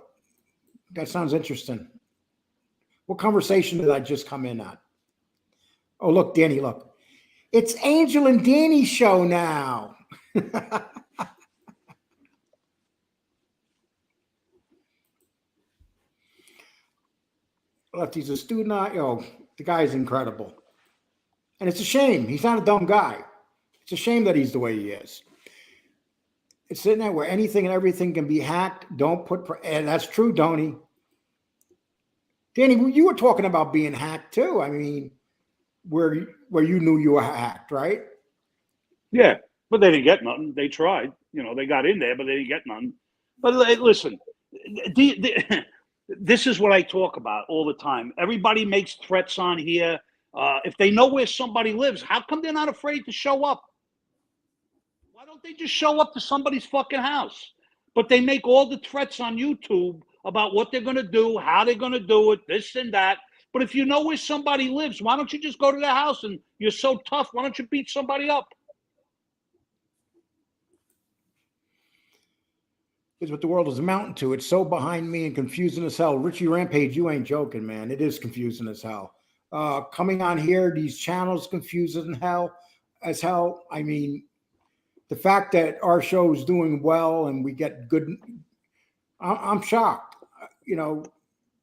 That sounds interesting. What conversation did I just come in on? Oh, look, Danny, look. It's Angel and Danny's show now. Lefty's a student. Oh, the guy's incredible. And it's a shame. He's not a dumb guy. It's a shame that he's the way he is. It's sitting there where anything and everything can be hacked. Don't put, and that's true, Tony. Danny, you were talking about being hacked too. I mean, where you knew you were hacked, right? Yeah, but they didn't get nothing. They tried. You know, they got in there, but they didn't get nothing. But listen, this is what I talk about all the time. Everybody makes threats on here. If they know where somebody lives, how come they're not afraid to show up? Why don't they just show up to somebody's fucking house? But they make all the threats on YouTube about what they're going to do, how they're going to do it, this and that. But if you know where somebody lives, why don't you just go to their house? And you're so tough, why don't you beat somebody up? Is what the world is amounting to. It's so behind me and confusing as hell. Richie Rampage, you ain't joking, man. It is confusing as hell. Coming on here, these channels confusing as hell. I mean, the fact that our show is doing well and we get good, I'm shocked. You know,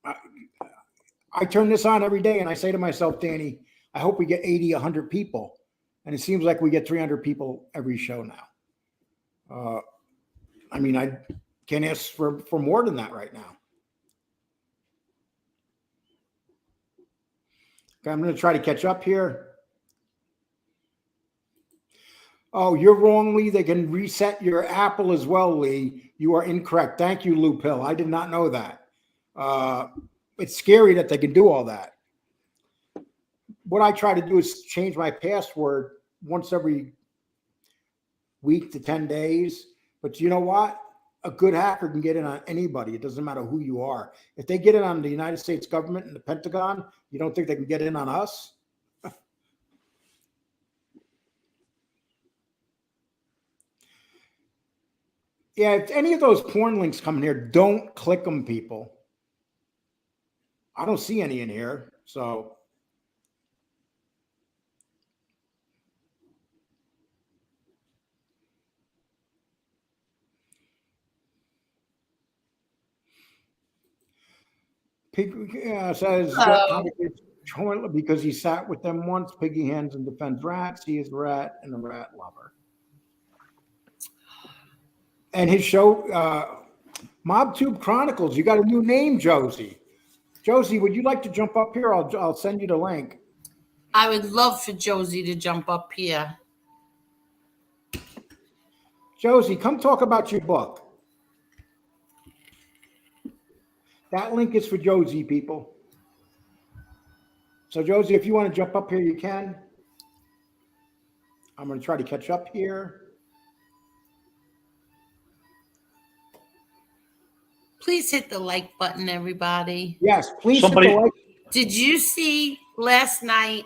I turn this on every day and I say to myself, Danny, I hope we get 80, 100 people. And it seems like we get 300 people every show now. I mean, I can't ask for more than that right now. Okay, I'm going to try to catch up here. Oh, you're wrong, Lee. They can reset your Apple as well, Lee. You are incorrect. Thank you, Lou Pill. I did not know that. It's scary that they can do all that. What I try to do is change my password once every week to 10 days. But you know what? A good hacker can get in on anybody. It doesn't matter who you are. If they get in on the United States government and the Pentagon, you don't think they can get in on us? Yeah, if any of those porn links come in here, don't click them, people. I don't see any in here, so. Pig says because he sat with them once. Piggy hands and defends rats. He is a rat and a rat lover. And his show, MobTube Chronicles. You got a new name, Josie. Josie, would you like to jump up here? I'll send you the link. I would love for Josie to jump up here. Josie, come talk about your book. That link is for Josie, people. So, Josie, if you want to jump up here, you can. I'm going to try to catch up here. Please hit the like button, everybody. Yes, please hit the like. Did you see last night?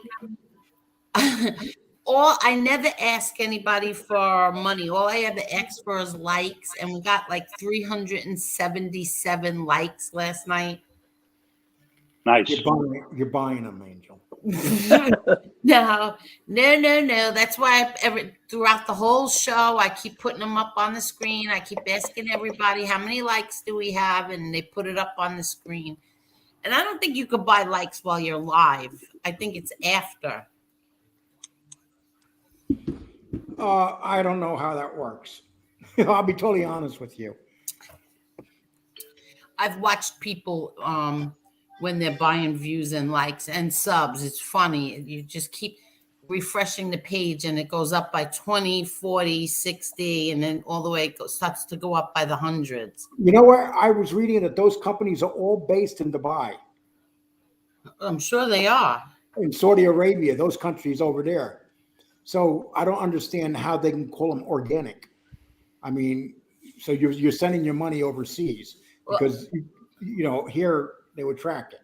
I never ask anybody for money. All I ever ask for is likes, and we got like 377 likes last night. Nice. You're buying them, Angel. No. That's why throughout the whole show, I keep putting them up on the screen. I keep asking everybody, how many likes do we have? And they put it up on the screen. And I don't think you could buy likes while you're live. I think it's after. I don't know how that works. I'll be totally honest with you. I've watched people when they're buying views and likes and subs. It's funny. You just keep refreshing the page and it goes up by 20, 40, 60, and then all the way it starts to go up by the hundreds. You know where I was reading that those companies are all based in Dubai. I'm sure they are. In Saudi Arabia, those countries over there. So I don't understand how they can call them organic. I mean, so you're sending your money overseas because, here they would track it.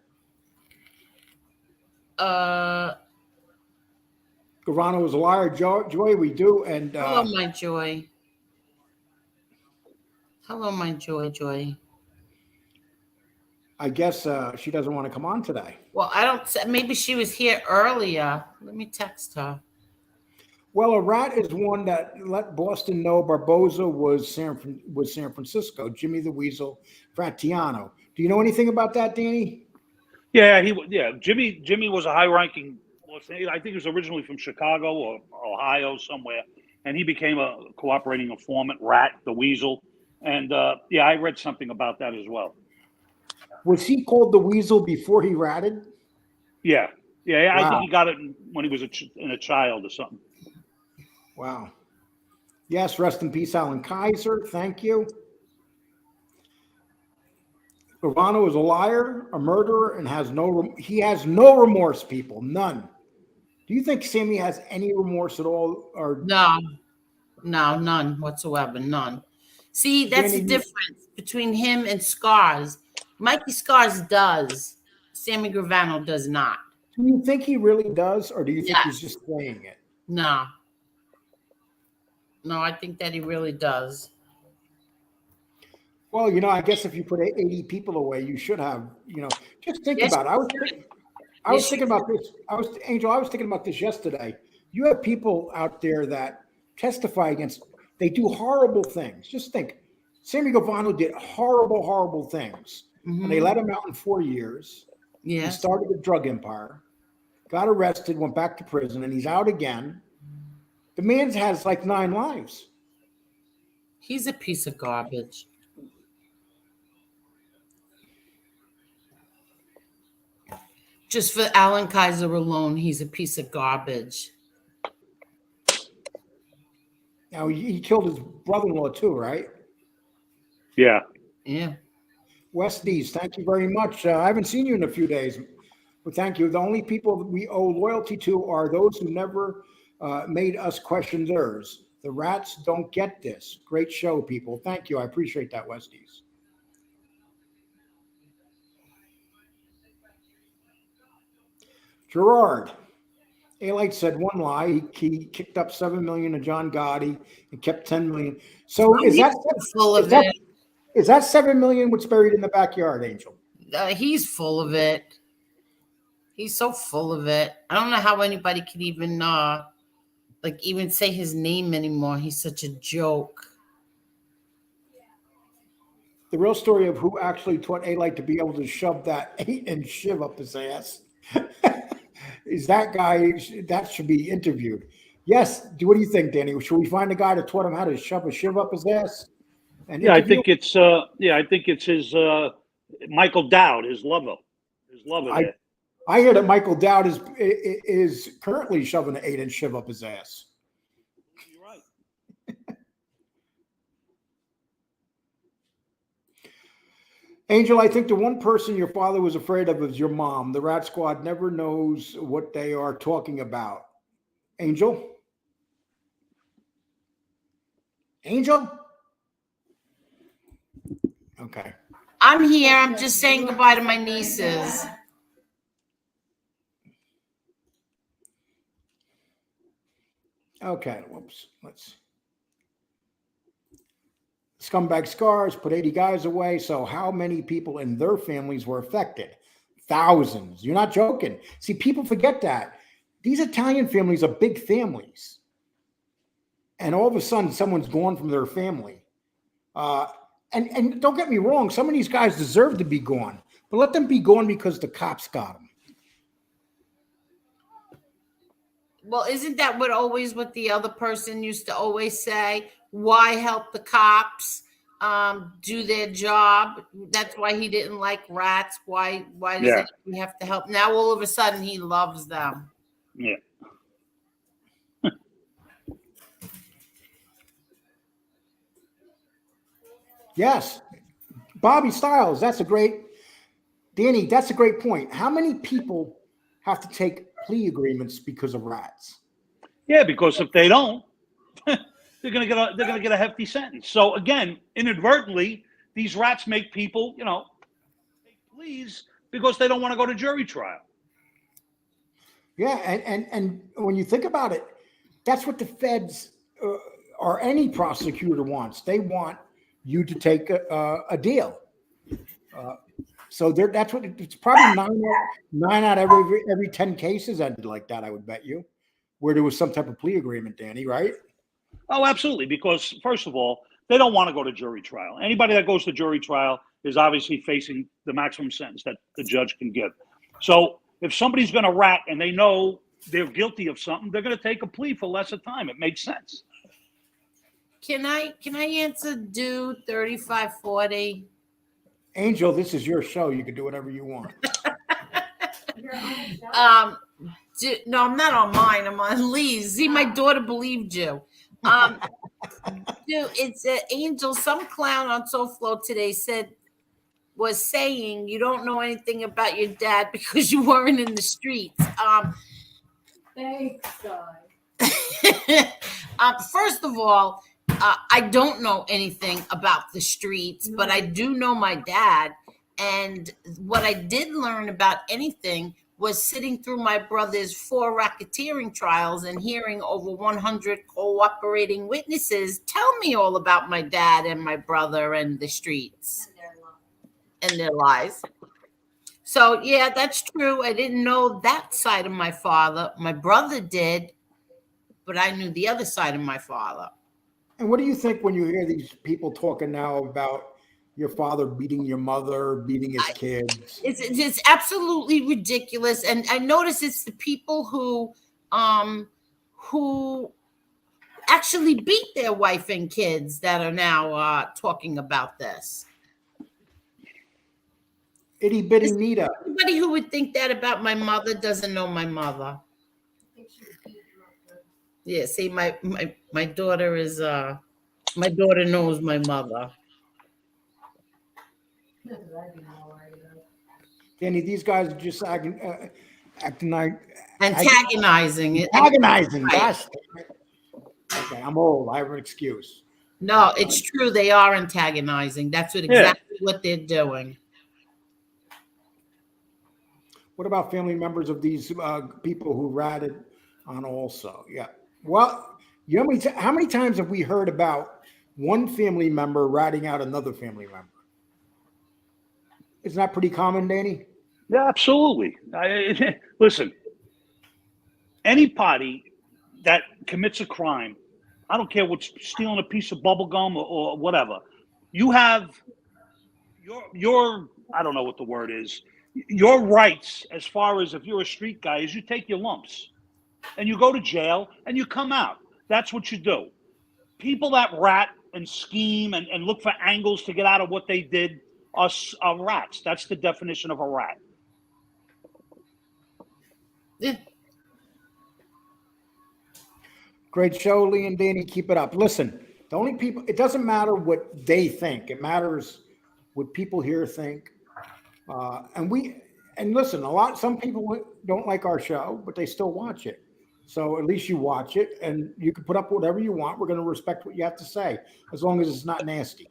Gravano is a liar. Joy, we do. And hello, my Joy. Hello, my Joy. I guess she doesn't want to come on today. Well, maybe she was here earlier. Let me text her. Well, a rat is one that let Boston know Barboza was San Francisco. Jimmy the Weasel Fratiano. Do you know anything about that, Danny? Yeah, Jimmy was a high-ranking. I think he was originally from Chicago or Ohio somewhere, and he became a cooperating informant. Rat the Weasel, and I read something about that as well. Was he called the Weasel before he ratted? Yeah. Wow. I think he got it when he was a child or something. Wow. Yes, rest in peace, Alan Kaiser. Thank you. Gravano is a liar, a murderer, and has no remorse, people. None. Do you think Sammy has any remorse at all? Or no, none whatsoever. None. See, that's the difference between him and Scars. Mikey Scars does. Sammy Gravano does not. Do you think he really does, or do you think he's just saying it? No, I think that he really does. Well, I guess if you put 80 people away, you should have, just think about it. I was thinking about this. I was thinking about this yesterday. You have people out there that testify against, they do horrible things. Just think, Sammy Gravano did horrible, horrible things. Mm-hmm. And they let him out in 4 years. Yeah. He started a drug empire, got arrested, went back to prison, and he's out again. The man has like 9 lives. He's a piece of garbage. Just for Alan Kaiser alone, he's a piece of garbage. Now he killed his brother-in-law too, right? Yeah. Yeah. West Dees, thank you very much. I haven't seen you in a few days, but thank you. The only people that we owe loyalty to are those who never made us question theirs. The rats don't get this. Great show, people. Thank you. I appreciate that, West Dees. Gerard. Alite said one lie. He kicked up 7 million to John Gotti and kept 10 million. So is that 7 million what's buried in the backyard, Angel? He's full of it. He's so full of it. I don't know how anybody could even even say his name anymore. He's such a joke. The real story of who actually taught Alite to be able to shove that 8-inch shiv up his ass is that guy. That should be interviewed. Yes. What do you think, Danny? Should we find a guy that taught him how to shove a shiv up his ass? And I think it's his Michael Dowd, his lover. There. I hear that Michael Dowd is currently shoving an 8-inch shiv up his ass. You're right. Angel, I think the one person your father was afraid of is your mom. The Rat Squad never knows what they are talking about. Angel? Angel? Okay. I'm here. I'm just saying goodbye to my nieces. Okay. Whoops. Scumbag Scars put 80 guys away. So how many people in their families were affected? Thousands. You're not joking. See, people forget that. These Italian families are big families. And all of a sudden, someone's gone from their family. And don't get me wrong, some of these guys deserve to be gone. But let them be gone because the cops got them. Well, isn't that what the other person used to always say? Why help the cops do their job? That's why he didn't like rats. Why does he have to help? Now all of a sudden he loves them. Yeah. Yes. Bobby Styles, that's a great point. How many people have to take plea agreements because of rats? Yeah, because if they don't, they're gonna get a hefty sentence. So again, inadvertently, these rats make people, take pleas because they don't want to go to jury trial. Yeah, and when you think about it, that's what the feds or any prosecutor wants. They want you to take a deal. So that's what it's probably nine out of every 10 cases ended like that. I would bet you, where there was some type of plea agreement, Danny, right? Oh, absolutely. Because first of all, they don't want to go to jury trial. Anybody that goes to jury trial is obviously facing the maximum sentence that the judge can give. So if somebody's going to rat and they know they're guilty of something, they're going to take a plea for lesser time. It makes sense. Can I answer dude 3540? Angel, this is your show. You can do whatever you want. No, I'm not on mine. I'm on Lee's. See, my daughter believed you. Dude, it's Angel. Some clown on SoFlo today was saying you don't know anything about your dad because you weren't in the streets. Thanks, God. First of all, I don't know anything about the streets, but I do know my dad. And what I did learn about anything was sitting through my brother's 4 racketeering trials and hearing over 100 cooperating witnesses tell me all about my dad and my brother and the streets and their lies. So, yeah, that's true. I didn't know that side of my father. My brother did, but I knew the other side of my father. And what do you think when you hear these people talking now about your father beating your mother, beating his kids? It's absolutely ridiculous. And I notice it's the people who actually beat their wife and kids that are now talking about this. Itty bitty Nita. Anybody who would think that about my mother doesn't know my mother. Yeah, see, my daughter is my daughter knows my mother. Danny, these guys are just acting like Antagonizing it. agonizing. Right. Gosh. Okay, I'm old. I have an excuse. No, it's true. They are antagonizing. That's exactly what they're doing. What about family members of these people who ratted on also? Yeah. Well, you know how many times have we heard about one family member ratting out another family member? Isn't that pretty common, Danny? Yeah, absolutely. Listen, anybody that commits a crime, I don't care what's stealing a piece of bubble gum or whatever, you have your I don't know what the word is, your rights as far as if you're a street guy is you take your lumps and you go to jail and you come out. That's what you do. People that rat and scheme and look for angles to get out of what they did are rats. That's the definition of a rat. Yeah. Great show, Lee and Danny. Keep it up. Listen, the only people, it doesn't matter what they think. It matters what people here think. And listen, some people don't like our show, but they still watch it. So at least you watch it and you can put up whatever you want. We're going to respect what you have to say, as long as it's not nasty.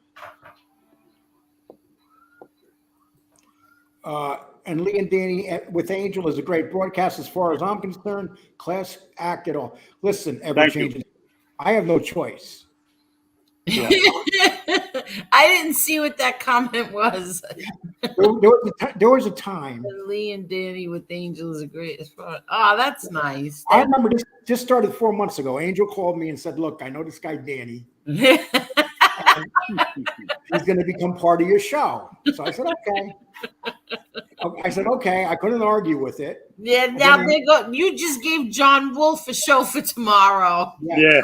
And Lee and Danny with Angel is a great broadcast as far as I'm concerned. Class act at all. Listen, ever changing. I have no choice. Yeah. I didn't see what that comment was. There was a time. Lee and Danny with Angel is a great. Oh, that's nice. I remember this started 4 months ago. Angel called me and said, "Look, I know this guy Danny. He's going to become part of your show." So I said, "Okay." I couldn't argue with it. Yeah, now they go. You just gave John Wolfe a show for tomorrow. Yeah.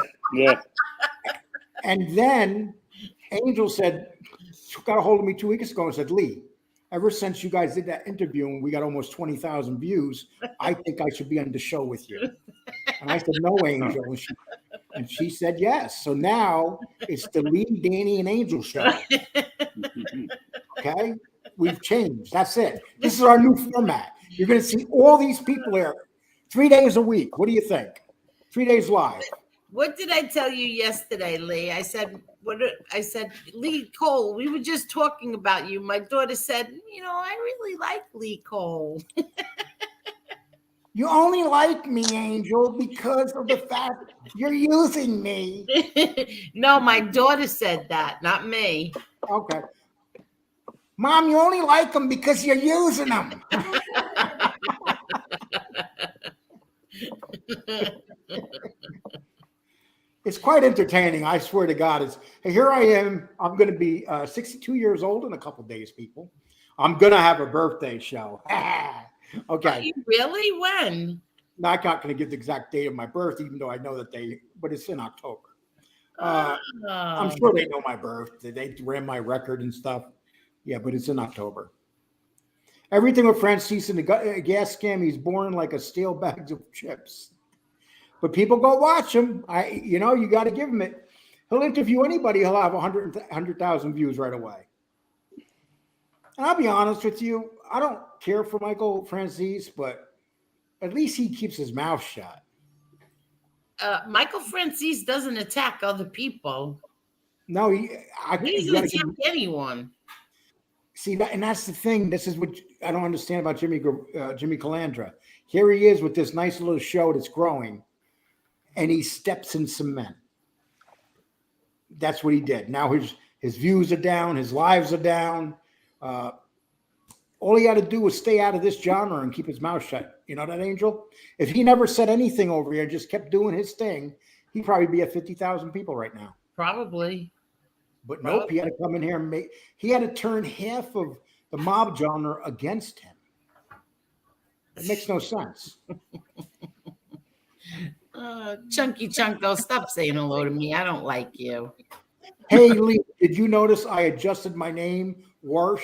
And then Angel got a hold of me 2 weeks ago and said, "Lee, ever since you guys did that interview and we got almost 20,000 views, I think I should be on the show with you." And I said, "No, Angel." And she said yes. So now it's the Lee, Danny, and Angel show. Okay? We've changed. That's it. This is our new format. You're going to see all these people there 3 days a week. What do you think? 3 days live. What did I tell you yesterday, Lee? I said, Lee Cole, we were just talking about you. My daughter said, I really like Lee Cole. You only like me, Angel, because of the fact you're using me. No, my daughter said that, not me. Okay. Mom, you only like them because you're using them. It's quite entertaining. I swear to God. Here I am. I'm going to be 62 years old in a couple days, people. I'm going to have a birthday show. Okay. Really? When? No, I'm not going to give the exact date of my birth, even though I know but it's in October. I'm sure they know my birth. They ran my record and stuff. Yeah, but it's in October. Everything with Francis and the gas scam, he's born like a steel bag of chips. But people go watch him. You got to give him it. He'll interview anybody. He'll have 100,000 views right away. And I'll be honest with you. I don't care for Michael Francis, but at least he keeps his mouth shut. Michael Francis doesn't attack other people. No, he doesn't attack anyone. See that, and that's the thing. This is what I don't understand about Jimmy Calandra. Here he is with this nice little show that's growing, and he steps in cement. That's what he did. Now his views are down, his lives are down. All he had to do was stay out of this genre and keep his mouth shut. You know that, Angel? If he never said anything over here, just kept doing his thing, he'd probably be at 50,000 people right now. Probably. But nope, he had to come in here and he had to turn half of the mob genre against him. It makes no sense. Chunky Chunko, stop saying hello to me. I don't like you. Hey, Lee, did you notice I adjusted my name, Warsh,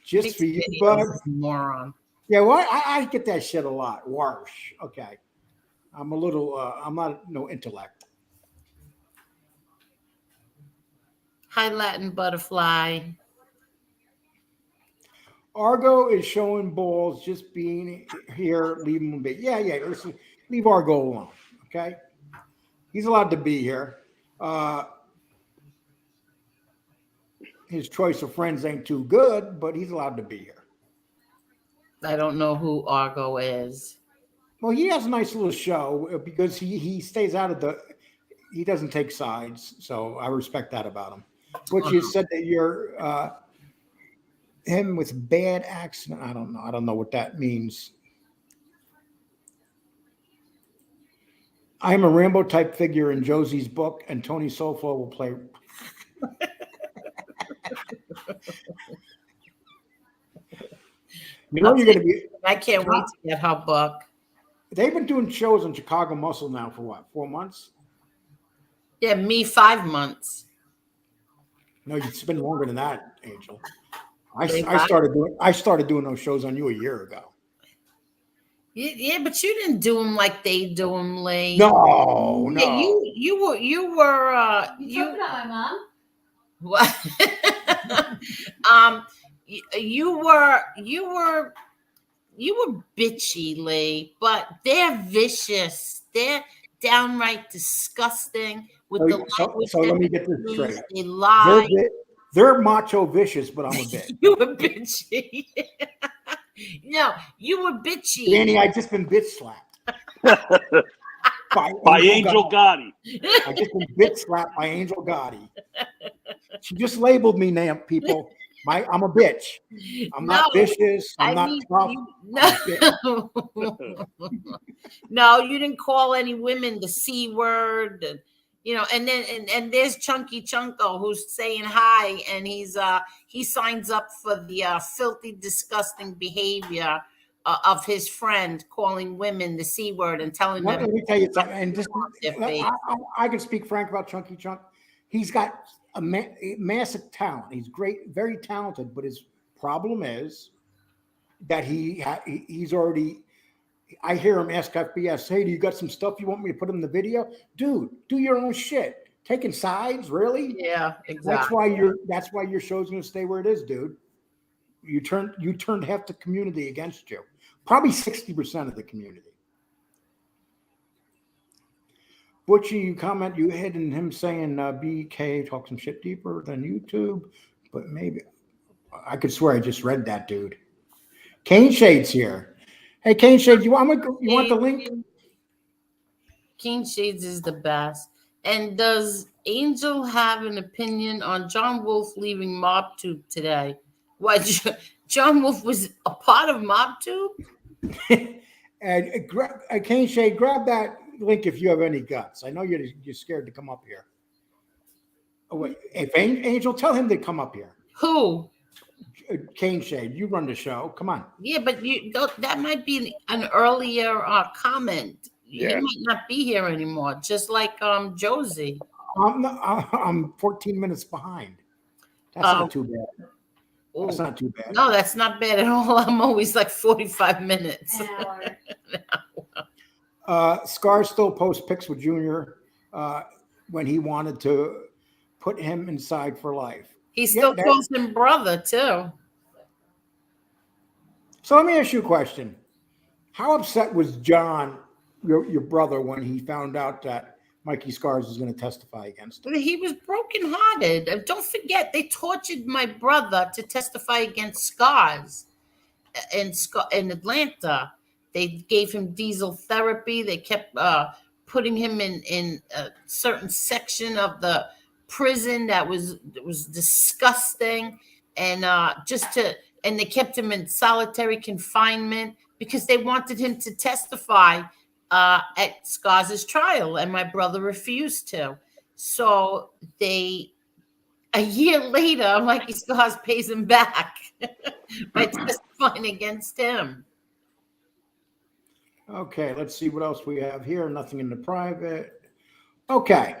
just for you, bud? Moron. Yeah, well, I get that shit a lot. Warsh. Okay. I'm a little. I'm not no intellect. Hi, Latin butterfly. Argo is showing balls, just being here. Leave him be. Yeah. Listen, leave Argo alone. Okay. He's allowed to be here. His choice of friends ain't too good, but he's allowed to be here. I don't know who Argo is. Well, he has a nice little show because he stays out of the. He doesn't take sides, so I respect that about him. But you said that you're him with bad accent. I don't know. I don't know what that means. I am a Rambo type figure in Josie's book, and Tony Soflo will play. You know you're going to be. I can't wait to get her book. They've been doing shows on Chicago Muscle now for what, 4 months? Yeah, me 5 months. No, it's been longer than that, Angel. I started doing those shows on you a year ago. Yeah, but you didn't do them like they do them, Lee. No. Yeah, you were you talking about my mom? What? You were bitchy, Lee, but they're vicious. They're downright disgusting with the language. So let me get this straight. They lie. They're macho vicious, but I'm a bitch. You were bitchy. No, you were bitchy. Danny, I just been bitch slapped. by Angel Gotti. I just been bitch slapped by Angel Gotti. She just labeled me, people. I'm a bitch. I'm not vicious. I'm not tough. No, you didn't call any women the C word. And then there's Chunky Chunko who's saying hi, and he signs up for the filthy, disgusting behavior of his friend calling women the C word and telling them. Let me tell you something. And I can speak frank about Chunky Chunk. He's got a massive talent. He's great, very talented. But his problem is that he's already. I hear him ask FBS, "Hey, do you got some stuff you want me to put in the video?" Dude, do your own shit. Taking sides, really? Yeah, exactly. That's why your show's gonna stay where it is, dude. You turned half the community against you. Probably 60% of the community. Butchie, you comment you hid in him saying BK talk some shit deeper than YouTube, but maybe I could swear I just read that, dude. Cane Shade's here. Hey, Cane Shades, you want the link? Cane Shades is the best. And does Angel have an opinion on John Wolf leaving MobTube today? Why, John Wolf was a part of MobTube? And Cane Shade, grab that link if you have any guts. I know you're scared to come up here. Oh wait, if Angel, tell him to come up here. Who? Cane Shade, you run the show. Come on. Yeah, but that might be an earlier comment. Yeah. He might not be here anymore, just like Josie. I'm 14 minutes behind. That's not too bad. That's not too bad. No, that's not bad at all. I'm always like 45 minutes. Scar still posts pics with Junior when he wanted to put him inside for life. He still calls him brother, too. So let me ask you a question. How upset was John, your brother, when he found out that Mikey Scars was going to testify against him? He was brokenhearted. Don't forget, they tortured my brother to testify against Scars in Atlanta. They gave him diesel therapy. They kept putting him in a certain section of the prison that was disgusting, and and they kept him in solitary confinement because they wanted him to testify at Scars' trial, and my brother refused to. So a year later, Mikey Scars pays him back by testifying against him. Okay, let's see what else we have here. Nothing in the private. Okay.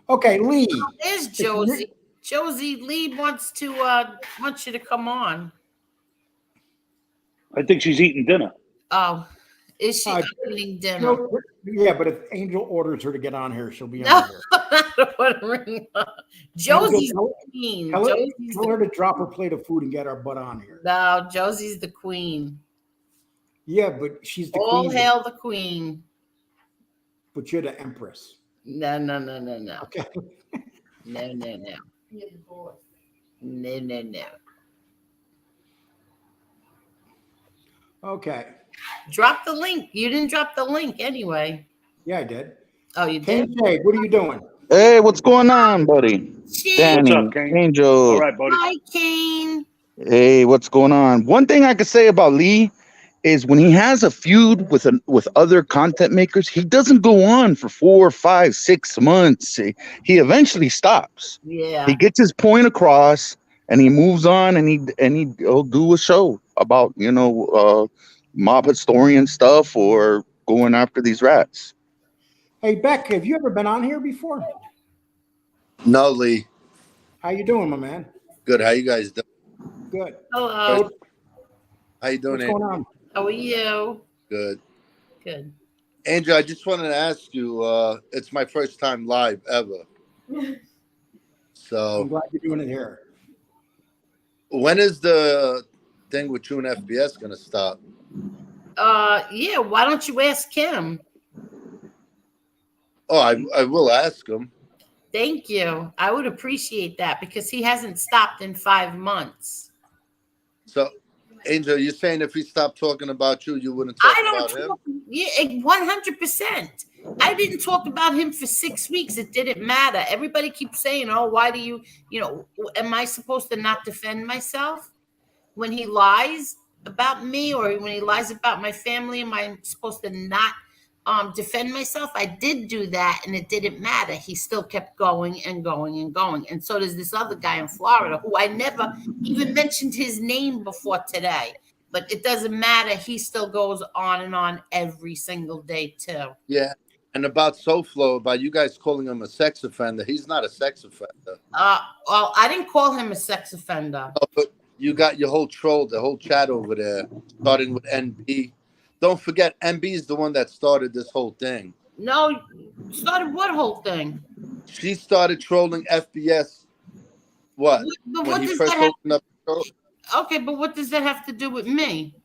Okay, Lee. There's Josie. Josie, Lee wants you to come on. I think she's eating dinner. Oh, is she eating dinner? No, yeah, but if Angel orders her to get on here, she'll be No, on here. not ordering. Josie's Angel, the queen. Tell her to drop her plate of food and get our butt on here. No, Josie's the queen. Yeah, but she's the All queen. hail the queen. But you're the empress. No. Okay. No. No. Okay. Drop the link. You didn't drop the link anyway. Yeah, I did. Oh, you King did? Jay, what are you doing? Hey, what's going on, buddy? Danny, What's up, Kane? Angel. All right, buddy. Hi, Kane. Hey, what's going on? One thing I could say about Lee is when he has a feud with other content makers, he doesn't go on for 4, 5, 6 months. He eventually stops. Yeah. He gets his point across and he moves on, and he'll do a show about mob historian stuff or going after these rats. Hey, Beck, have you ever been on here before? No, Lee. How you doing, my man? Good. How you guys doing? Good. Hello. How you doing, What's Angel? going on? How are you? Good. Good. Angel, I just wanted to ask you, it's my first time live ever. I'm So glad you're doing it here. when is the thing with you and FBS going to stop? Yeah, why don't you ask him? Oh, I will ask him. Thank you. I would appreciate that because he hasn't stopped in 5 months. So, Angel, you're saying if he stopped talking about you, you wouldn't talk I don't about him? talk, yeah, 100%. I didn't talk about him for 6 weeks. It didn't matter. Everybody keeps saying, oh, why do you am I supposed to not defend myself when he lies about me or when he lies about my family? Am I supposed to not defend myself? I did do that and it didn't matter. He still kept going and going and going. And so does this other guy in Florida who I never even mentioned his name before today. But it doesn't matter. He still goes on and on every single day too. Yeah. And about SoFlo, about you guys calling him a sex offender. He's not a sex offender. Well, I didn't call him a sex offender. Oh, but you got your whole troll, the whole chat over there, starting with NB. Don't forget, NB is the one that started this whole thing. No, started what whole thing? She started trolling FBS. What? But When what he does first that have? opened up the show? Okay, but what does that have to do with me?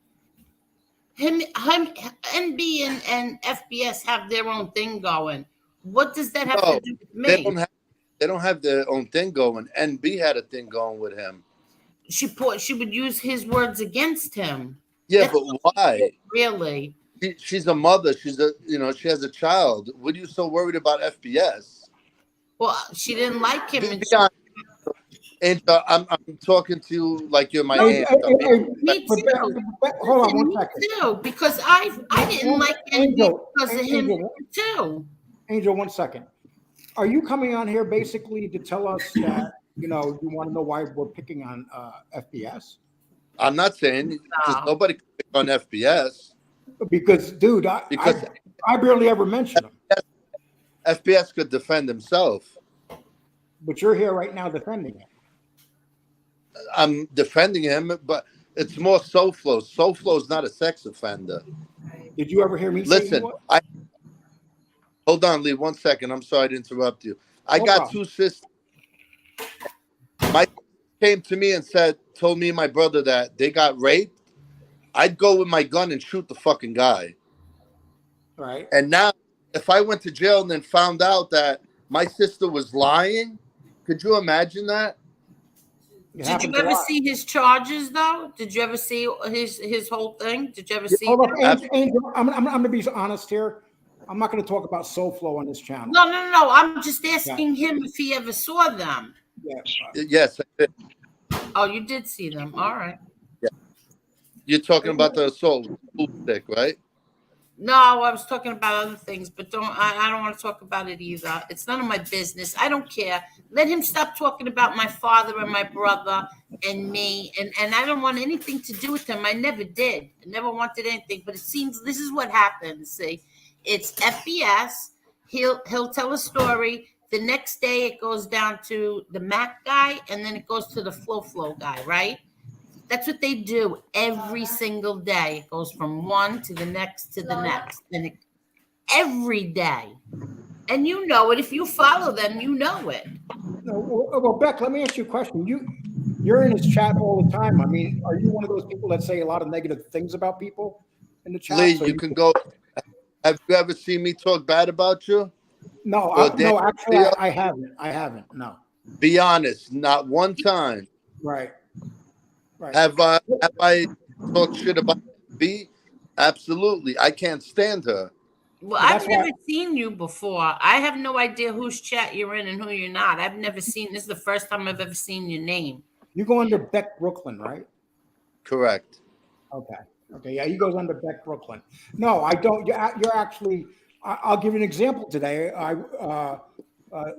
Him, NB and FBS have their own thing going. What does that have to do with me? They don't have their own thing going. NB had a thing going with him. She would use his words against him. Yeah, That's but why? Really? She's a mother. She has a child. What are you so worried about FBS? Well, she didn't like him. And I'm talking to you like you're my aunt. Me too. Hold on 1 second. Me too, because I didn't like him because of him too. Angel, 1 second. Are you coming on here basically to tell us that you want to know why we're picking on FBS? I'm not saying because nobody can pick on FBS. Because, dude, I barely ever mention him. FBS could defend himself. But you're here right now defending him. I'm defending him, but it's more SoFlo. SoFlo is not a sex offender. Did you ever hear me say Listen, you hold on, Lee, 1 second. I'm sorry to interrupt you. I got 2 sisters. My came to me and told me and my brother that they got raped. I'd go with my gun and shoot the fucking guy. Right. And now, if I went to jail and then found out that my sister was lying, could you imagine that? Did you ever see his charges, though? Did you ever see his whole thing? Did you ever see? Hold up, Angel, I'm going to be honest here. I'm not going to talk about SoFlo on this channel. No. I'm just asking him if he ever saw them. Yeah. Yes, I did. Oh, you did see them. All right. Yeah. You're talking about the assault stick, right? No, I was talking about other things, but I don't want to talk about it either. It's none of my business. I don't care. Let him stop talking about my father and my brother and me, and I don't want anything to do with him. I never did. I never wanted anything, but it seems this is what happens. See, it's FBS. He'll tell a story. The next day it goes down to the Mac guy, and then it goes to the Flow guy, right? That's what they do every single day. It goes from one to the next to the next, and every day. And you know it. If you follow them, you know it. Well, Beck, let me ask you a question. You're in his chat all the time. I mean, are you one of those people that say a lot of negative things about people in the chat? Lee, So you can go. Have you ever seen me talk bad about you? No, no, actually, I haven't. I haven't. No. Be honest, not one time. Right. Right. Have I talked shit about B? Absolutely. I can't stand her. Well, I've never seen you before. I have no idea whose chat you're in and who you're not. I've never seen. This is the first time I've ever seen your name. You go under Beck Brooklyn, right? Correct. Okay. Okay. Yeah, he goes under Beck Brooklyn. No, I don't. You're actually. I'll give you an example today.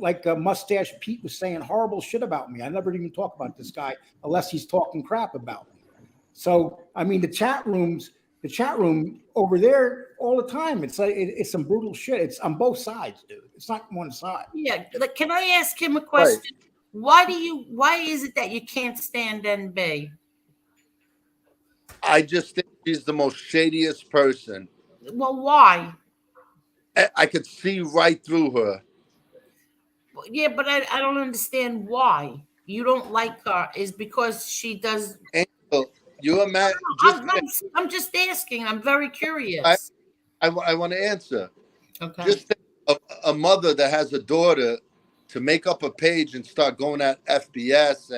Like Mustache Pete was saying horrible shit about me. I never even talk about this guy unless he's talking crap about me. So I mean, the chat room over there all the time. It's like it's some brutal shit. It's on both sides, dude. It's not one side. Yeah. Like, can I ask him a question? Right. Why is it that you can't stand NB? I just think she's the most shadiest person. Well, why? I could see right through her. Yeah, but I don't understand why you don't like her. Is because she does. Angel, you imagine? I'm just asking. I'm very curious. I want to answer. Okay. Just a mother that has a daughter to make up a page and start going at FBS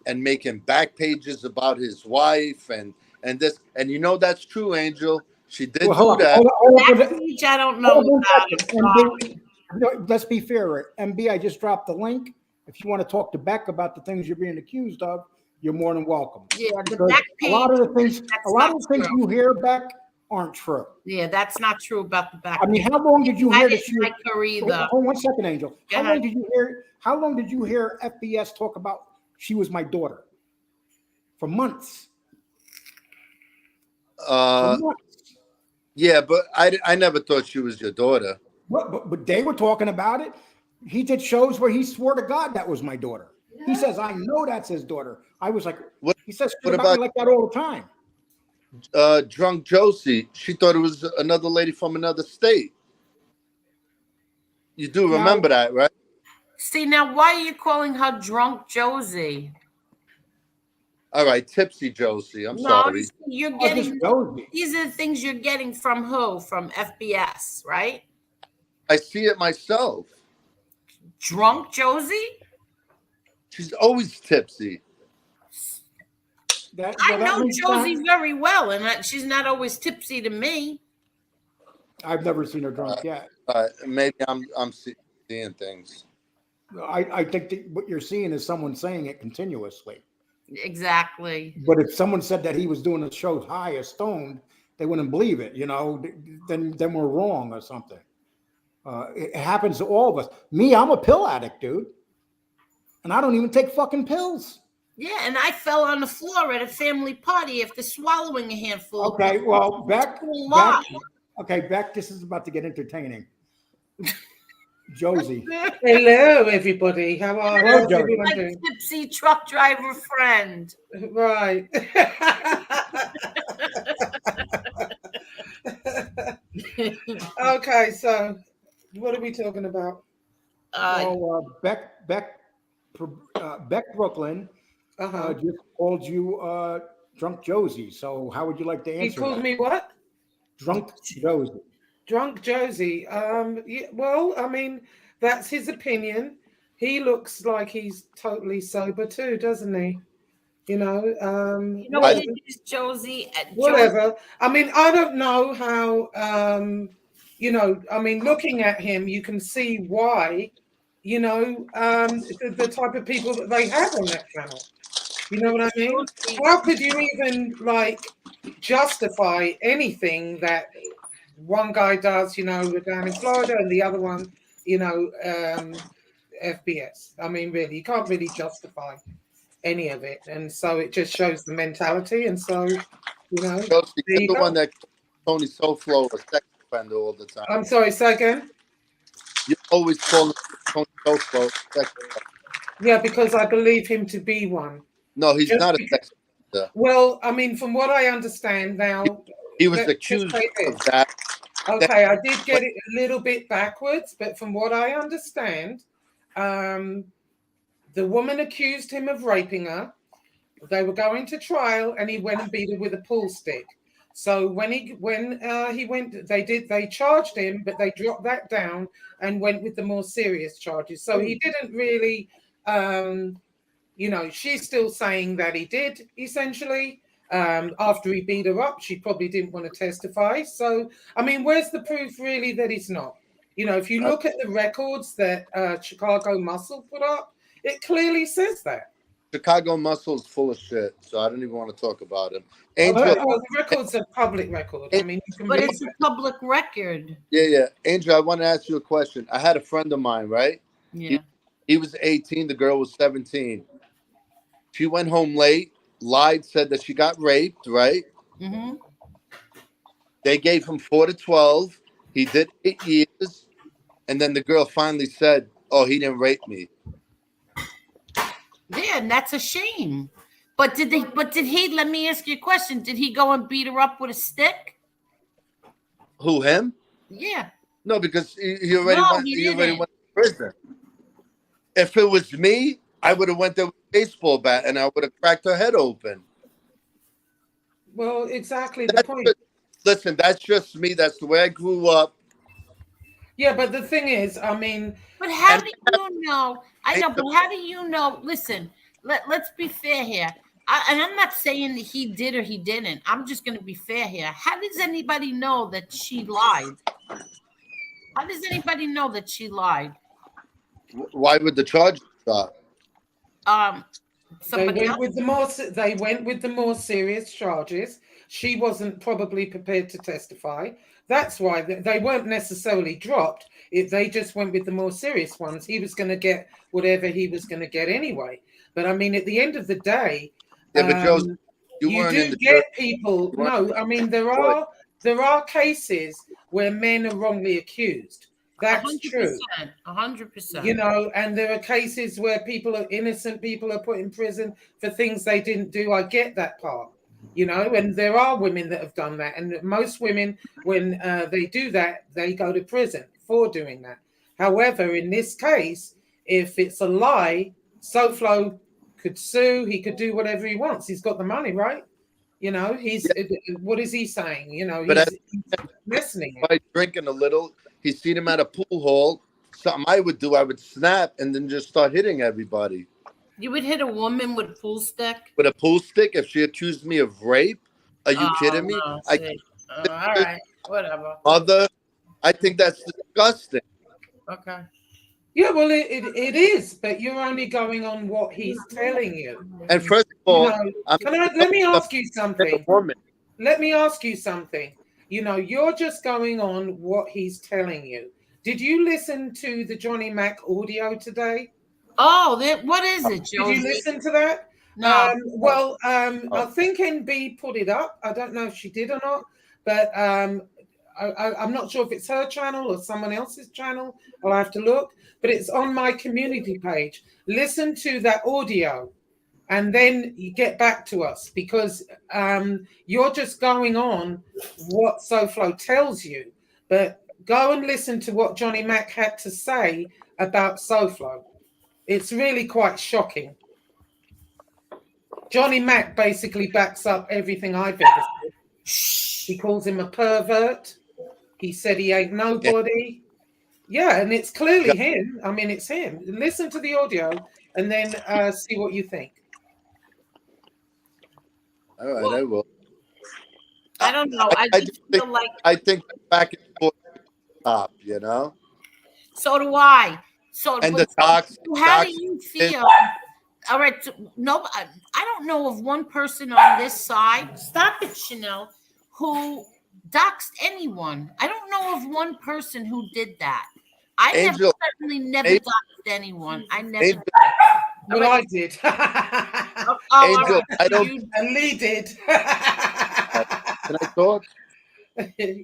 and making back pages about his wife and this, and you know that's true, Angel. She did do that. That page, I don't know about it. Let's be fair, MB. I just dropped the link. If you want to talk to Beck about the things you're being accused of, you're more than welcome. Yeah, the back page. A lot of the things you hear, Beck, aren't true. Yeah, that's not true about the back. I mean, how long did you hear this? Like her either. Hold 1 second, Angel. How long did you hear FBS talk about she was my daughter? For months. For months. Yeah, but I never thought she was your daughter. But they were talking about it. He did shows where he swore to God that was my daughter. He says, I know that's his daughter. I was like, he says shit about me like that all the time. Drunk Josie, she thought it was another lady from another state. You do remember that, right? See, now why are you calling her Drunk Josie? All right, Tipsy Josie. I'm sorry. You're getting these are the things you're getting from who? From FBS, right? I see it myself. Drunk Josie? She's always tipsy. I know Josie very well, and she's not always tipsy to me. I've never seen her drunk yet. Maybe I'm seeing things. I think that what you're seeing is someone saying it continuously. Exactly. But if someone said that he was doing a show high or stoned, they wouldn't believe it. You know, then we're wrong or something. It happens to all of us. Me, I'm a pill addict, dude. And I don't even take fucking pills. Yeah, and I fell on the floor at a family party after swallowing a handful. Okay, well, Beck, this is about to get entertaining. Josie. Hello, everybody. How are you? My tipsy truck driver friend. Right. Okay, so what are we talking about? Beck Brooklyn just called you Drunk Josie. So how would you like to answer? He called me what? Drunk Josie. Drunk Josie. Yeah, well, I mean, that's his opinion. He looks like he's totally sober too, doesn't he? You know, what it is, Josie. Whatever. I mean, I don't know how. I mean, looking at him, you can see why. The type of people that they have on that channel. You know what I mean? How could you even justify anything that one guy does, down in Florida, and the other one, FBS? I mean, really, you can't really justify any of it, and so it just shows the mentality. And so, Josie, you're the one that Tony SoFlo a sex offender all the time. I'm sorry, say again. You always call Tony SoFlo a sex offender. Yeah, because I believe him to be one. No, he's not a sex Well, I mean, from what I understand now, He was let's just accused say this. of that. Okay, I did get it a little bit backwards, but from what I understand, the woman accused him of raping her. They were going to trial, and he went and beat her with a pool stick. So when he went, they charged him, but they dropped that down and went with the more serious charges. So he didn't really, she's still saying that he did essentially. After he beat her up, she probably didn't want to testify. So, I mean, where's the proof really that he's not? If you look at the records that Chicago Muscle put up, it clearly says that. Chicago Muscle is full of shit, so I don't even want to talk about him. Angel, the records are public record. I mean, but it's a public record. Yeah. Angel, I want to ask you a question. I had a friend of mine, right? Yeah. He was 18. The girl was 17. She went home late, lied, said that she got raped, right? Mm-hmm. They gave him 4 to 12. He did 8 years. And then the girl finally said, oh, he didn't rape me. Yeah, and that's a shame. But did he, let me ask you a question. Did he go and beat her up with a stick? Who, him? Yeah. No, because he already went to prison. If it was me, I would have went there with a baseball bat and I would have cracked her head open. Well, exactly the point. Listen, that's just me. That's the way I grew up. Yeah, but the thing is, I mean... But how do you know? I know, but how do you know? Listen, let's be fair here. And I'm not saying that he did or he didn't. I'm just going to be fair here. How does anybody know that she lied? How does anybody know that she lied? Why would the charge drop? They went with the more serious charges. She wasn't probably prepared to testify. That's why they weren't necessarily dropped. They just went with the more serious ones. He was going to get whatever he was going to get anyway. But I mean, at the end of the day, but Joe, you do get people. No, I mean there are cases where men are wrongly accused. That's 100%, true. 100%. And there are cases where innocent people are put in prison for things they didn't do. I get that part. And there are women that have done that. And most women, when they do that, they go to prison for doing that. However, in this case, if it's a lie, SoFlo could sue. He could do whatever he wants. He's got the money, right? What is he saying? He's listening. By drinking a little, he's seen him at a pool hall. Something I would do, I would snap and then just start hitting everybody. You would hit a woman with a pool stick? With a pool stick? If she accused me of rape? Are you kidding me? No, all right, whatever. I think that's disgusting. Okay. Yeah, well, it is, but you're only going on what he's telling you. And first of all, let me ask you something. Let me ask you something. You're just going on what he's telling you. Did you listen to the Johnny Mac audio today? Oh, what is it, Josie? Did you listen to that? No. I think NB put it up. I don't know if she did or not, but I'm not sure if it's her channel or someone else's channel. I'll have to look, but it's on my community page. Listen to that audio and then you get back to us because you're just going on what SoFlo tells you, but go and listen to what Johnny Mac had to say about SoFlo. It's really quite shocking. Johnny Mac basically backs up everything I've ever said. He calls him a pervert. He said he ain't nobody. Yeah, and it's clearly him. I mean, it's him. Listen to the audio and then see what you think. All right, I will. I don't know. I think back and forth top, So do I. And the docs. How do you feel? All right. No, I don't know of one person on this side. Stop it, Chanel. Who doxed anyone? I don't know of one person who did that. I certainly never doxed anyone. I never. Well, I did. Angel, I don't. And Lee did. Can I talk?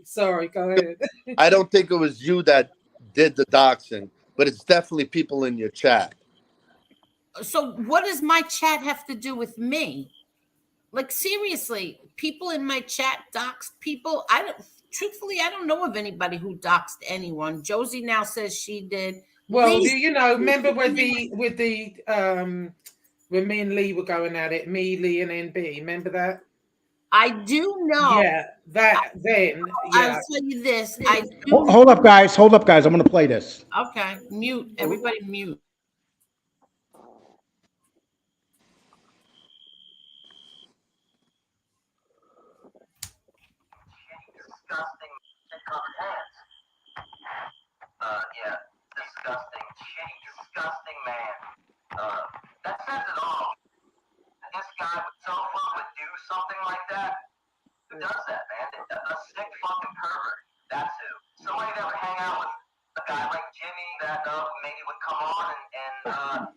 Sorry, go ahead. I don't think it was you that did the doxing, but it's definitely people in your chat. So what does my chat have to do with me? Like seriously, people in my chat doxed people. Truthfully, I don't know of anybody who doxed anyone. Josie now says she did. Well, Lee's, you know, remember when me and Lee were going at it, me, Lee, and NB. Remember that? I do know. Yeah, that then. Yeah. I'll tell you this. Hold up, guys. Hold up, guys. I'm going to play this. Okay, mute. Everybody mute. Disgusting covered hands. Yeah, disgusting, shitty, disgusting man. That says it all. This guy with cell phone would do something like that. Who does that, man? A sick fucking pervert. That's who. Somebody that would hang out with a guy like Jimmy that maybe would come on and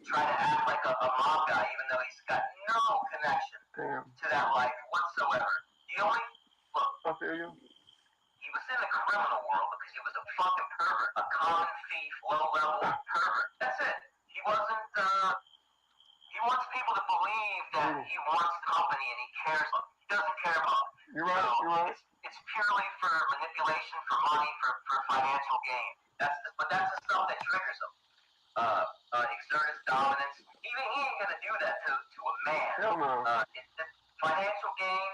try to act like a mob guy, even though he's got no connection to that life whatsoever. The only look. He was in the criminal world because he was a fucking pervert, a common thief, low-level pervert. That's it. He wasn't. He wants people to believe that he wants company and he cares. He doesn't care about it. You're right. It's purely for manipulation, for money, for financial gain. But that's the stuff that triggers him. Exert his dominance. He ain't gonna do that to a man. Hell no. It's financial gain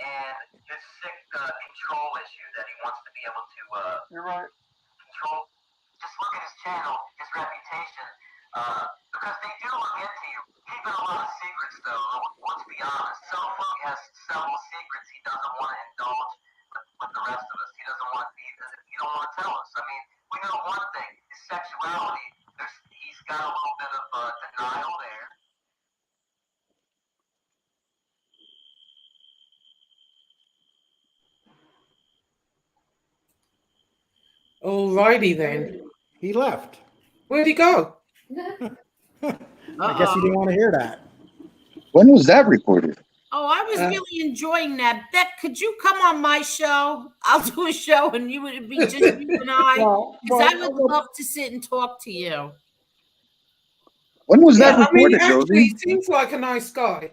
and this sick control issue that he wants to be able to control. Just look at his channel, his reputation, because they do look into you. Keeping a lot of secrets, though. Let's be honest. Self-Food has several secrets he doesn't want to indulge with the rest of us. He doesn't want. He don't want to tell us. I mean, we know one thing: his sexuality. He's got a little bit of denial there. Alrighty then. He left. Where'd he go? I guess he didn't want to hear that. When was that recorded? Oh, I was really enjoying that. Beck, could you come on my show? I'll do a show and you would be just you and I. Because I would love to sit and talk to you. When was that recorded, I mean, actually, Josie? he seems like a nice guy.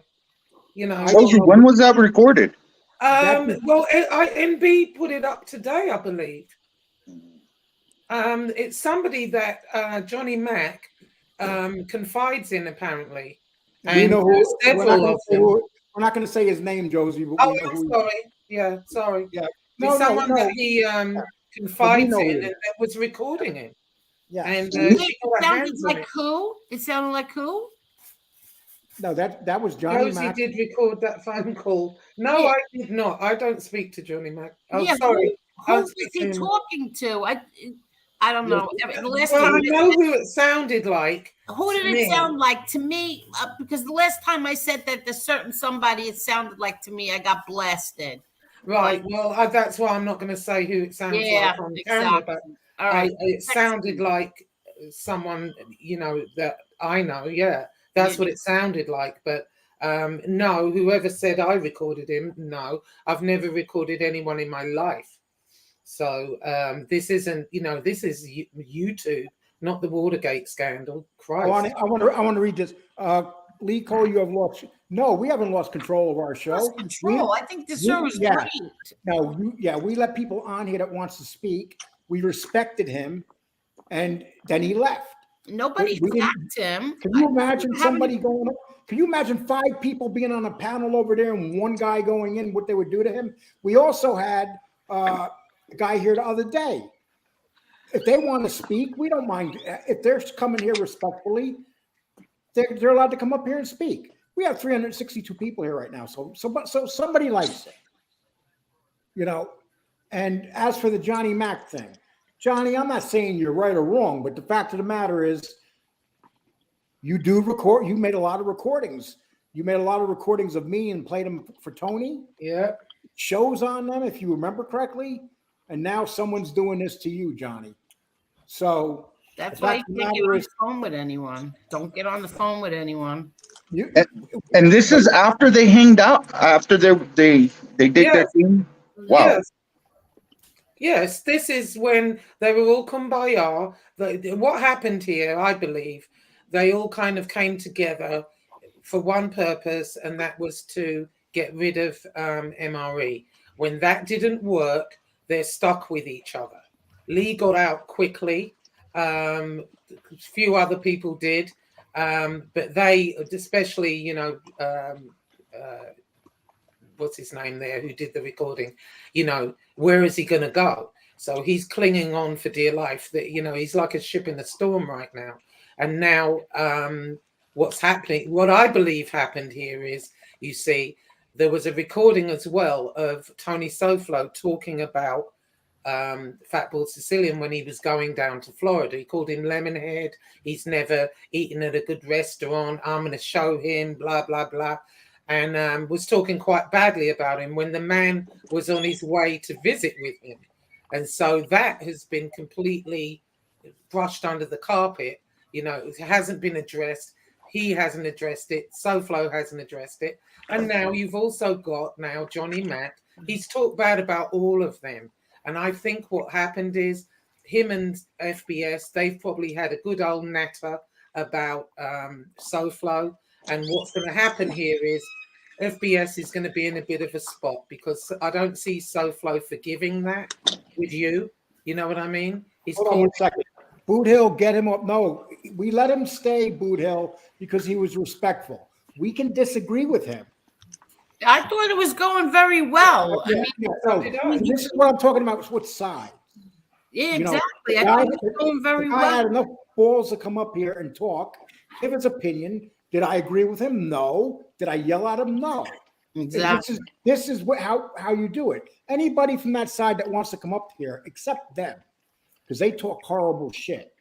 You know. Josie, when was that recorded? Well, NB put it up today, I believe. It's somebody that Johnny Mac confides in, apparently. And we know who. We're not going to say his name, Josie. But I'm sorry. Yeah, sorry. Yeah. No, someone that he confides in and that was recording him. Yeah. And it sounded like who? It sounded like who? No, that was Johnny Josie Mac. did record that phone call. No, yeah. I did not. I don't speak to Johnny Mac. Oh, yeah, sorry. Who was he talking to? I don't know. I know who it sounded like. Who did it sound like to me? Because the last time I said that there's certain somebody it sounded like to me, I got blasted. Right. Well, that's why I'm not going to say who it sounds like on camera. But all right. It sounded like someone, you know, that I know. Yeah, that's what it sounded like. But no, whoever said I recorded him, no, I've never recorded anyone in my life. So this isn't, you know, this is YouTube, not the Watergate scandal. Christ. I want to read this. Lee Cole, you have lost. No, we haven't lost control of our show. I think the show is great. No, we let people on here that wants to speak. We respected him, and then he left. Nobody attacked him. Can you imagine somebody going? Can you imagine 5 people being on a panel over there and one guy going in? What they would do to him? We also had a guy here the other day. If they want to speak, we don't mind. If they're coming here respectfully, they're allowed to come up here and speak. We have 362 people here right now, so somebody likes it, you know. And as for the Johnny Mac thing, Johnny, I'm not saying you're right or wrong, but the fact of the matter is, you do record. You made a lot of recordings. You made a lot of recordings of me and played them for Tony. Yeah, shows on them, if you remember correctly. And now someone's doing this to you, Johnny. So that's why you can't get on the phone with anyone. Don't get on the phone with anyone. And this is after they hanged out, after they did their thing. Wow. Yes, this is when they were all kumbaya. What happened here, I believe, they all kind of came together for one purpose, and that was to get rid of MRE. When that didn't work, they're stuck with each other. Lee got out quickly. A few other people did. But they, especially, you know, what's his name there, who did the recording, you know, where is he going to go? So he's clinging on for dear life. That, you know, he's like a ship in a storm right now. And now what's happening, what I believe happened here is, you see, there was a recording as well of Tony Soflo talking about Fatball Sicilian when he was going down to Florida. He called him Lemonhead. He's never eaten at a good restaurant. I'm going to show him, blah, blah, blah. And was talking quite badly about him when the man was on his way to visit with him. And so that has been completely brushed under the carpet. You know, it hasn't been addressed. He hasn't addressed it. Soflo hasn't addressed it. And now you've also got now Johnny Mac. He's talked bad about all of them. And I think what happened is him and FBS, they've probably had a good old natter about Soflo. And what's going to happen here is FBS is going to be in a bit of a spot, because I don't see Soflo forgiving that with you. You know what I mean? He's Hold on 1 second. Boot Hill, get him up. No, we let him stay, Boot Hill, because he was respectful. We can disagree with him. I thought it was going very well. Yeah, this is what I'm talking about. What side? Yeah, You know, exactly. I thought it was going very I well. had enough balls to come up here and talk, give his opinion. Did I agree with him? No. Did I yell at him? No. Exactly. This is how you do it. Anybody from that side that wants to come up here, accept them, because they talk horrible shit.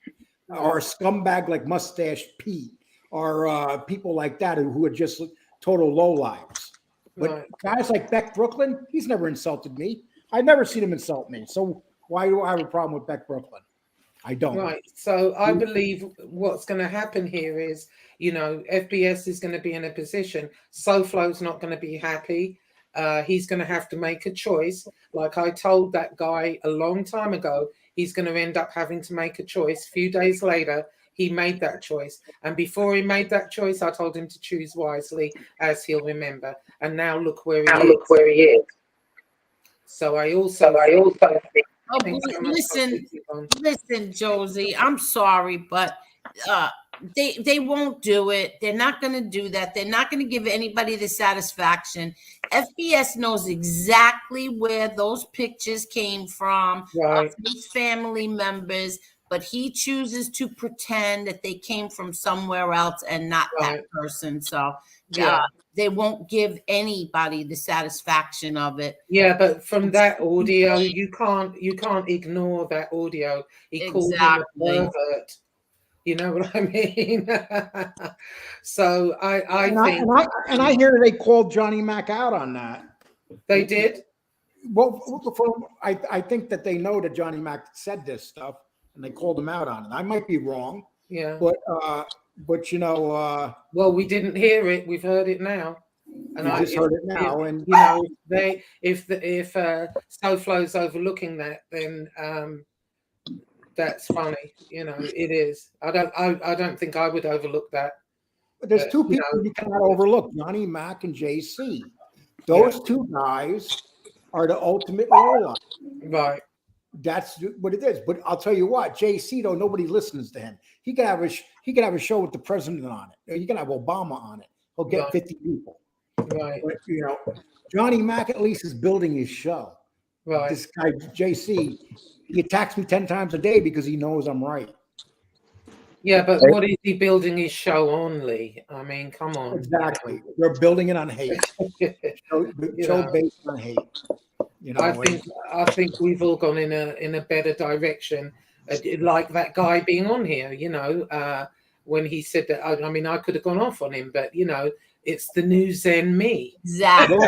Or a scumbag like Mustache Pete, or people like that who are just total lowlives. But guys like Beck Brooklyn, he's never insulted me. I've never seen him insult me. So why do I have a problem with Beck Brooklyn? I don't. Right. So I believe what's going to happen here is, you know, FBS is going to be in a position. Soflo's not going to be happy. He's going to have to make a choice. Like I told that guy a long time ago, he's going to end up having to make a choice. A few days later, he made that choice. And before he made that choice, I told him to choose wisely, as he'll remember. And now look where he is. So I also think. Oh, listen, Josie, I'm sorry, but they won't do it. They're not going to do that. They're not going to give anybody the satisfaction. FBS knows exactly where those pictures came from, his family members, but he chooses to pretend that they came from somewhere else and not that person. So they won't give anybody the satisfaction of it. Yeah, but from that audio, you can't ignore that audio. He called him a pervert. You know what I mean? So I think, and I hear they called Johnny Mac out on that. They did. Well, I think that they know that Johnny Mac said this stuff, and they called him out on it. I might be wrong. Yeah. But you know, well, we didn't hear it. We've heard it now. And I just heard it now. And you know, if Soflo's overlooking that, then that's funny. You know, it is. I don't think I would overlook that. But there's two people you cannot overlook: Johnny Mac and JC. Those two guys are the ultimate roll-up. Right. That's what it is. But I'll tell you what, JC, though, nobody listens to him. He could have a show with the president on it. You can have Obama on it. He'll get 50 people. Right. But, you know, Johnny Mac at least is building his show. Right. This guy, JC, he attacks me 10 times a day because he knows I'm right. Yeah, but what is he building his show on, Lee? I mean, come on. Exactly. They're building it on hate. show based on hate. You know, I think we've all gone in a better direction, like that guy being on here. You know, when he said that. I mean, I could have gone off on him, but you know, it's the news and me. Exactly.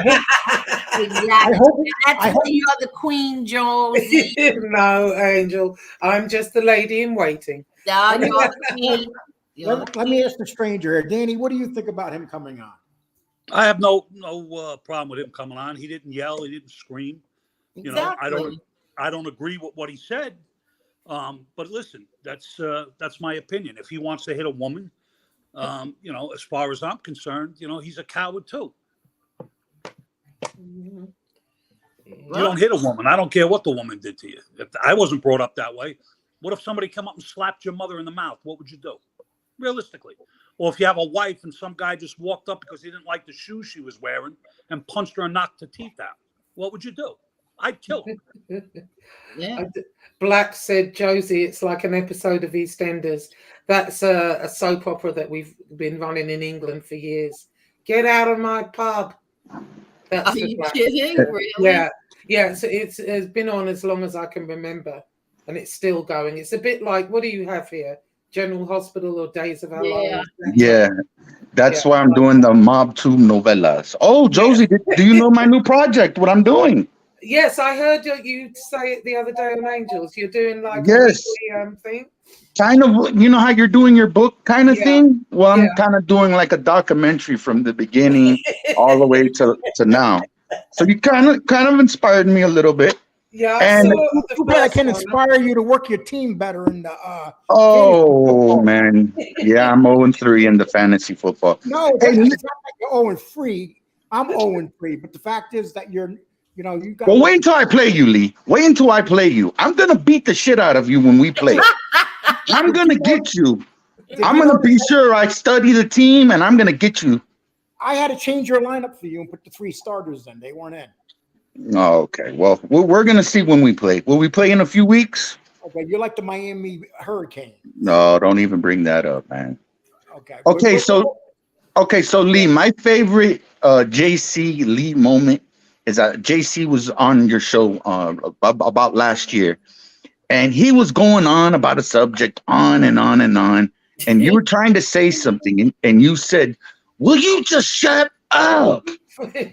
Exactly. That's why you're the queen, Josie. No, Angel, I'm just the lady in waiting. No, you're the queen. Let me ask the stranger here, Danny. What do you think about him coming on? I have no problem with him coming on. He didn't yell. He didn't scream. Exactly. You know, I don't agree with what he said. But listen, that's my opinion. If he wants to hit a woman, you know, as far as I'm concerned, you know, he's a coward too. You don't hit a woman. I don't care what the woman did to you. I wasn't brought up that way. What if somebody come up and slapped your mother in the mouth? What would you do? Realistically. Or if you have a wife and some guy just walked up because he didn't like the shoes she was wearing and punched her and knocked her teeth out, what would you do? I'd kill him. Yeah. Black said, Josie, it's like an episode of EastEnders. That's a soap opera that we've been running in England for years. Get out of my pub. That's Are you kidding? Really? Yeah. Yeah. So it's been on as long as I can remember. And it's still going. It's a bit like, what do you have here? General Hospital or Days of Our Lives? Yeah. That's why I'm doing the Mob 2 novellas. Oh, Josie, do you know my new project, what I'm doing? Yes, I heard you say it the other day on Angels. You're doing like Yes. a weekly, thing. Kind of, you know how you're doing your book kind of thing? Well, I'm kind of doing like a documentary from the beginning all the way to now. So you kind of inspired me a little bit. Yeah, and I can inspire you to work your team better in the oh man, yeah, I'm 0-3 in the fantasy football. No, it's not like you're 0-3. I'm 0-3, but the fact is that you got. Well, wait until I play you, Lee. Wait until I play you. I'm gonna beat the shit out of you when we play. I'm gonna get you. I'm gonna be sure I study the team, and I'm gonna get you. I had to change your lineup for you and put the 3 starters in. They weren't in. Oh, okay. Well, we're gonna see when we play. Will we play in a few weeks? Okay, you're like the Miami Hurricane. No, don't even bring that up, man. Okay. Okay, so Lee, my favorite JC Lee moment is that JC was on your show about last year, and he was going on about a subject on and on and on, and you were trying to say something, and you said, "Will you just shut up?"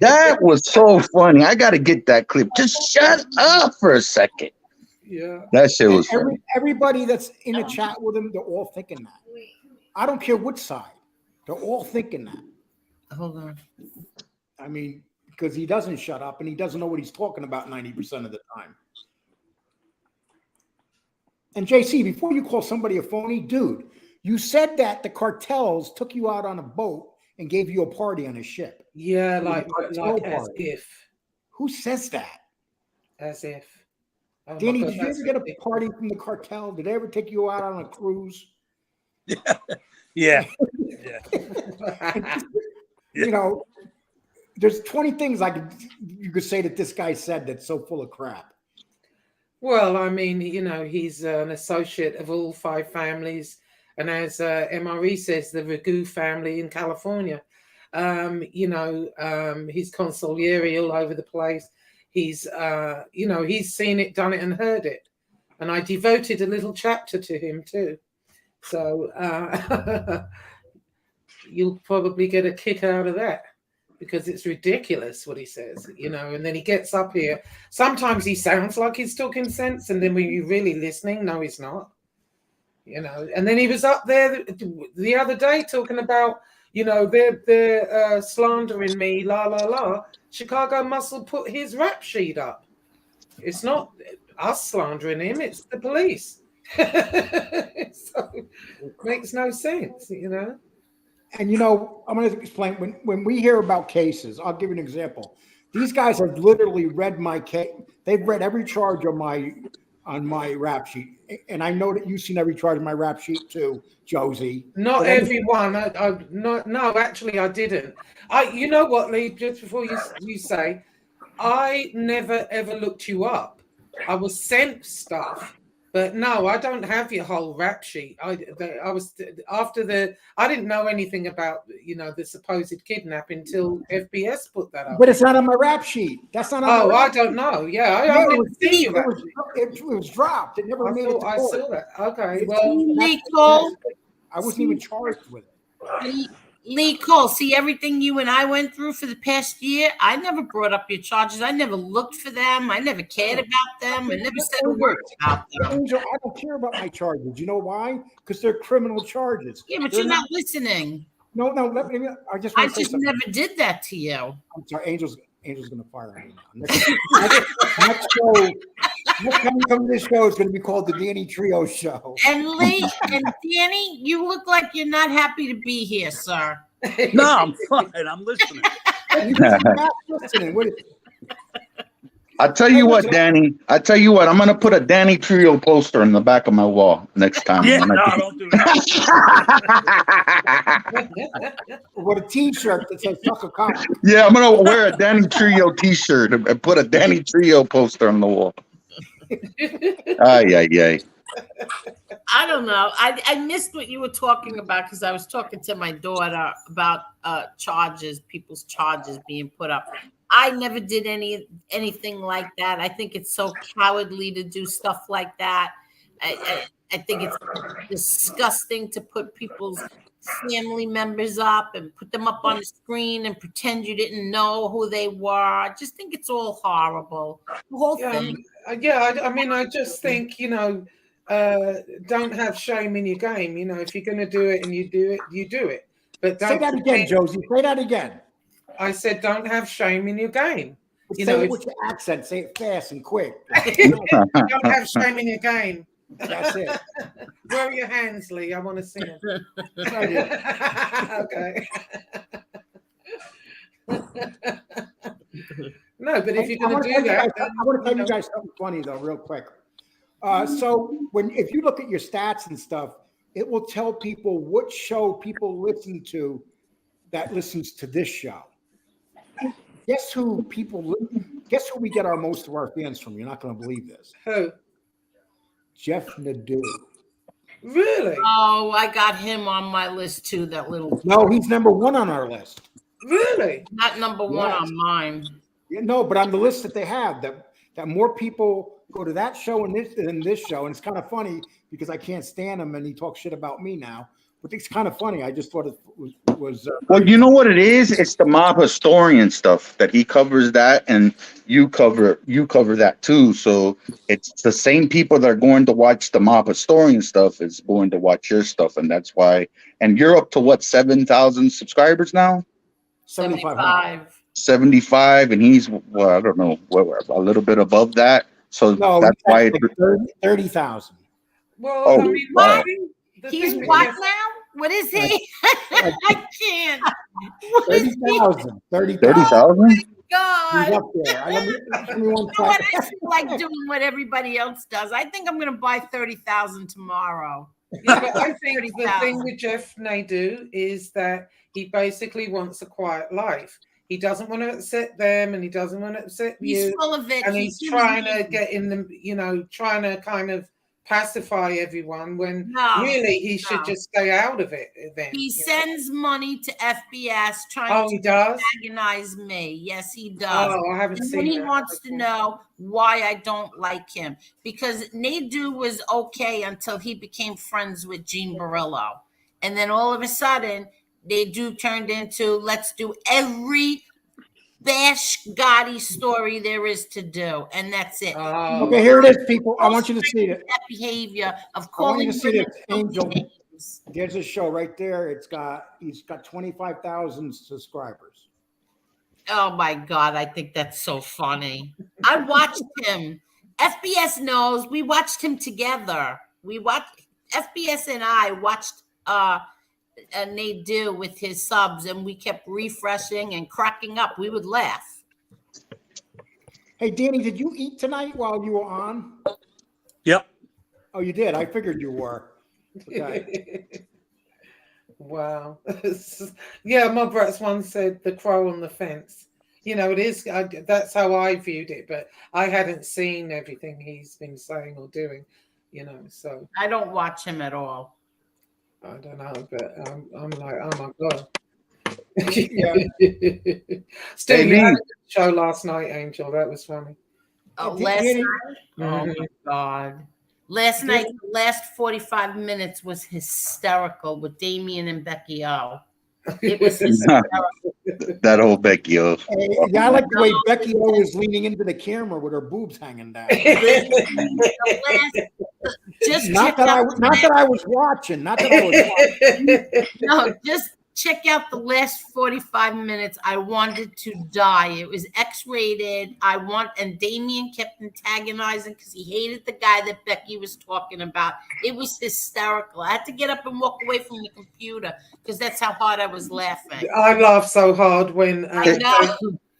That was so funny. I got to get that clip. Just shut up for a second. Yeah. That shit was funny. Everybody that's in a chat with him, they're all thinking that. I don't care which side. They're all thinking that. Hold on. I mean, because he doesn't shut up and he doesn't know what he's talking about 90% of the time. And JC, before you call somebody a phony, dude, you said that the cartels took you out on a boat and gave you a party on a ship. Yeah, like as if. Who says that? As if. Oh Danny, God, did you ever get a party from the cartel? Did they ever take you out on a cruise? Yeah. You know, there's 20 things you could say that this guy said that's so full of crap. Well, I mean, he's an associate of all 5 families. And as MRE says, the Ragu family in California, he's consigliere all over the place. He's, he's seen it, done it, and heard it. And I devoted a little chapter to him too. So you'll probably get a kick out of that because it's ridiculous what he says, and then he gets up here. Sometimes he sounds like he's talking sense. And then when you're really listening, no, he's not. And then he was up there the other day talking about, they're slandering me, la, la, la. Chicago Muscle put his rap sheet up. It's not us slandering him, it's the police. So it makes no sense, And, I'm going to explain. When we hear about cases, I'll give you an example. These guys have literally read my case. They've read every charge on my rap sheet. And I know that you've seen every charge on my rap sheet too, Josie. Not everyone. No, actually, I didn't. You know what, Lee? Just before you say, I never ever looked you up. I was sent stuff, but no, I don't have your whole rap sheet. I didn't know anything about the supposed kidnapping until FBS put that up. But it's not on my rap sheet. That's not on my rap sheet. I don't know. Yeah, it was dropped. It never made it to I court. saw that. Okay. Lee Cole. I wasn't even charged with it. Lee Cole, see everything you and I went through for the past year? I never brought up your charges. I never looked for them. I never cared about them. I never said a word about them. Angel, I don't care about my charges. You know why? Because they're criminal charges. Yeah, but you're not listening. No. I just never did that to you. I'm sorry. Angel's going to fire me now. Next show. Next time you come to this show, it's going to be called the Danny Trio Show. And Lee and Danny, you look like you're not happy to be here, sir. No, I'm fine. I'm listening. You're not listening. I tell you what, Danny. I tell you what. I'm gonna put a Danny Trio poster in the back of my wall next time. Yeah, no, don't do that. With a T-shirt that says "Suck a cock." Yeah, I'm gonna wear a Danny Trio T-shirt and put a Danny Trio poster on the wall. Ay, ay, ay. I don't know. I missed what you were talking about because I was talking to my daughter about people's charges being put up. I never did anything like that. I think it's so cowardly to do stuff like that. I think it's disgusting to put people's family members up and put them up on the screen and pretend you didn't know who they were. I just think it's all horrible. The whole thing. I mean, I just think, don't have shame in your game. If you're going to do it and you do it, you do it. But don't say that again, Josie. Say that again. I said, don't have shame in your game. Say it with your accent. Say it fast and quick. Don't have shame in your game. That's it. Where are your hands, Lee? I want to see them. Okay. No, but if you're going to do that, I want to tell you guys something funny though, real quick. So if you look at your stats and stuff, it will tell people what show people listen to that listens to this show. Guess who we get our most of our fans from? You're not going to believe this. Who? Jeff Nadeau. Really? Oh, I got him on my list too. That little. No, he's number one on our list. Really? Not number one on mine. Yeah, no, but on the list that they have, that more people go to that show than this show, and it's kind of funny because I can't stand him and he talks shit about me now. But it's kind of funny. I just thought it was well, you know what it is? It's the mob historian stuff that he covers that, and you cover that too. So it's the same people that are going to watch the mob historian stuff is going to watch your stuff, and that's why. And you're up to what, 7,000 subscribers now? 75, and he's I don't know, a little bit above that. So no, that's why it's 30,000. Well, I mean, wow. He's what now? What is he? I can't. 30,000. 30,000? God. He's up there. I feel like doing what everybody else does. I think I'm going to buy 30,000 tomorrow. Yeah, but I think the thing with Jeff Nadeau is that he basically wants a quiet life. He doesn't want to upset them, and he doesn't want to upset you. He's full of it. And he's trying to get in the, trying to kind of pacify everyone when really he should just stay out of it. Then he sends money to FBS trying to antagonize me. Yes, he does. Oh, I haven't seen. And he wants to know why I don't like him, because Nadeau was okay until he became friends with Gene Barillo, and then all of a sudden Nadeau turned into let's do every Bash Gotti story there is to do, and that's it. Okay, here it is, people. I want you to see it. That behavior of I want calling you to see this. Angel, there's a show right there. He's got 25,000 subscribers. Oh my God, I think that's so funny. I watched him. FBS knows we watched him together. FBS and I watched Nadeau with his subs, and we kept refreshing and cracking up. We would laugh. Hey, Danny, did you eat tonight while you were on? Yep. Oh, you did? I figured you were. Okay. Wow. Yeah, my brother once said the crow on the fence. It is. That's how I viewed it, but I hadn't seen everything he's been saying or doing. So I don't watch him at all. I don't know, but I'm like, oh my God. Yeah. Still, you had a show last night, Angel. That was funny. Oh, last night? Oh my God. Last night, the last 45 minutes was hysterical with Damien and Becky O. It was hysterical. That old Becky O. Yeah, I like the way Becky O was leaning into the camera with her boobs hanging down. Not that I was watching. No, just check out the last 45 minutes. I wanted to die. It was X-rated. And Damien kept antagonizing because he hated the guy that Becky was talking about. It was hysterical. I had to get up and walk away from the computer because that's how hard I was laughing. I laughed so hard when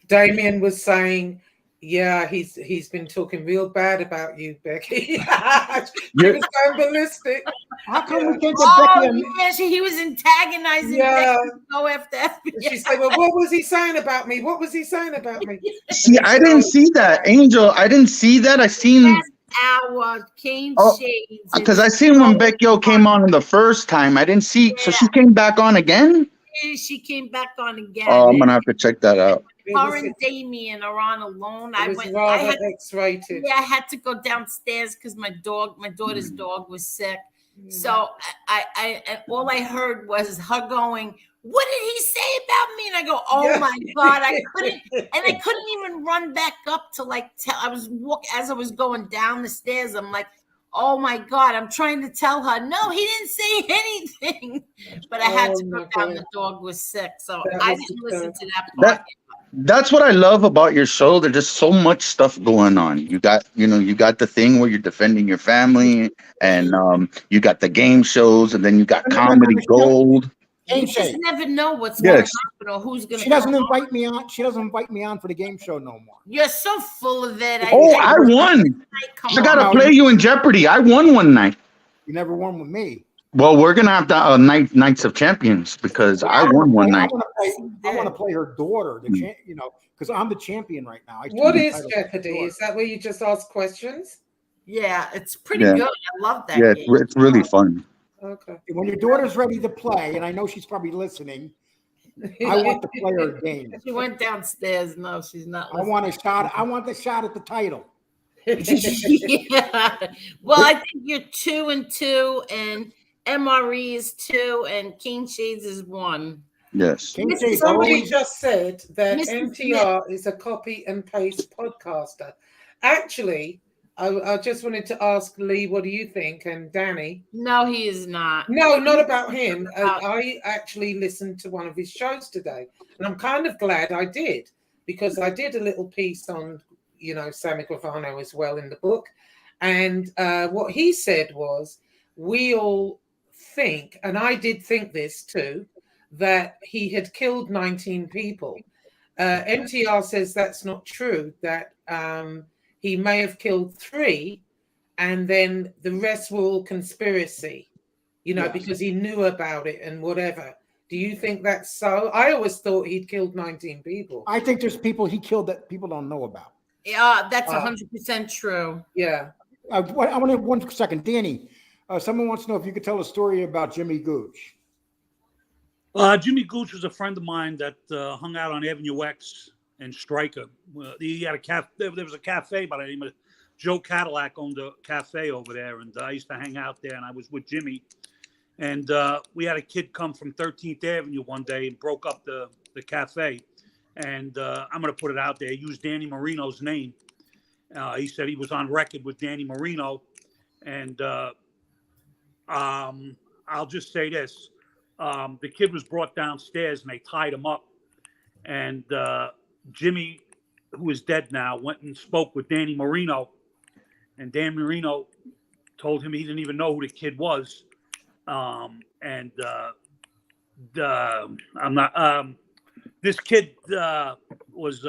Damien was saying, Yeah, he's been talking real bad about you, Becky. He was going ballistic. How come we can't get Oh, Becky? yeah, he was antagonizing Yeah. Becky to go after FBI. She said, "Well, what was he saying about me? What was he saying about me?" See, I didn't see that, Angel. I didn't see that. I seen. That's our Cane Shades. Because I seen when Becky came on the first time. I didn't see. So she came back on again. She came back on again. Oh, I'm gonna have to check that out. Her and Damien are on alone. It was rather X-rated. Yeah, I had to go downstairs because my daughter's dog was sick. So I all I heard was her going, "What did he say about me?" And I go, "Oh my God, I couldn't even run back up to tell. I was as I was going down the stairs. I'm like, oh my God, I'm trying to tell her, no, he didn't say anything. But I had to go down. The dog was sick. So I didn't listen to that part. That's what I love about your show. There's just so much stuff going on. You got the thing where you're defending your family, and you got the game shows, and then you got comedy gold. You just never know what's going to happen or who's going to. She doesn't invite me on. She doesn't invite me on for the game show no more. You're so full of it. I won. I gotta play you in Jeopardy. I won one night. You never won with me. Well, we're gonna have the Knights of Champions because I won one night. I want to play her daughter, because I'm the champion right now. What is Jeopardy? Is that where you just ask questions? Yeah, it's pretty good. I love that. Yeah, game. it's really fun. Okay. When your daughter's ready to play, and I know she's probably listening, I want to play her game. She went downstairs. No, she's not listening. I want a shot. I want the shot at the title. Yeah. Well, I think you're 2-2, and MRE is 2, and King Shades is 1. Yes. Somebody just said that MTR is a copy and paste podcaster. Actually, I just wanted to ask Lee, what do you think? And Danny? No, he is not. No, not about him. I actually listened to one of his shows today, and I'm kind of glad I did, because I did a little piece on, Sammy Gravano as well in the book. And what he said was, we all think, and I did think this too, that he had killed 19 people. MTR says that's not true, that he may have killed 3, and then the rest were all conspiracy, because he knew about it and whatever. Do you think that's so? I always thought he'd killed 19 people. I think there's people he killed that people don't know about. Yeah, that's 100% true. Yeah. I want to 1 second. Danny, someone wants to know if you could tell a story about Jimmy Gooch. Jimmy Gooch was a friend of mine that hung out on Avenue X and Stryker. He had a cafe. There was a cafe by the name of Joe Cadillac owned a cafe over there, and I used to hang out there. And I was with Jimmy, and we had a kid come from 13th Avenue one day and broke up the cafe. And I'm going to put it out there. He used Danny Marino's name. He said he was on record with Danny Marino, and I'll just say this: the kid was brought downstairs and they tied him up, and Jimmy, who is dead now, went and spoke with Danny Marino, and Dan Marino told him he didn't even know who the kid was. This kid was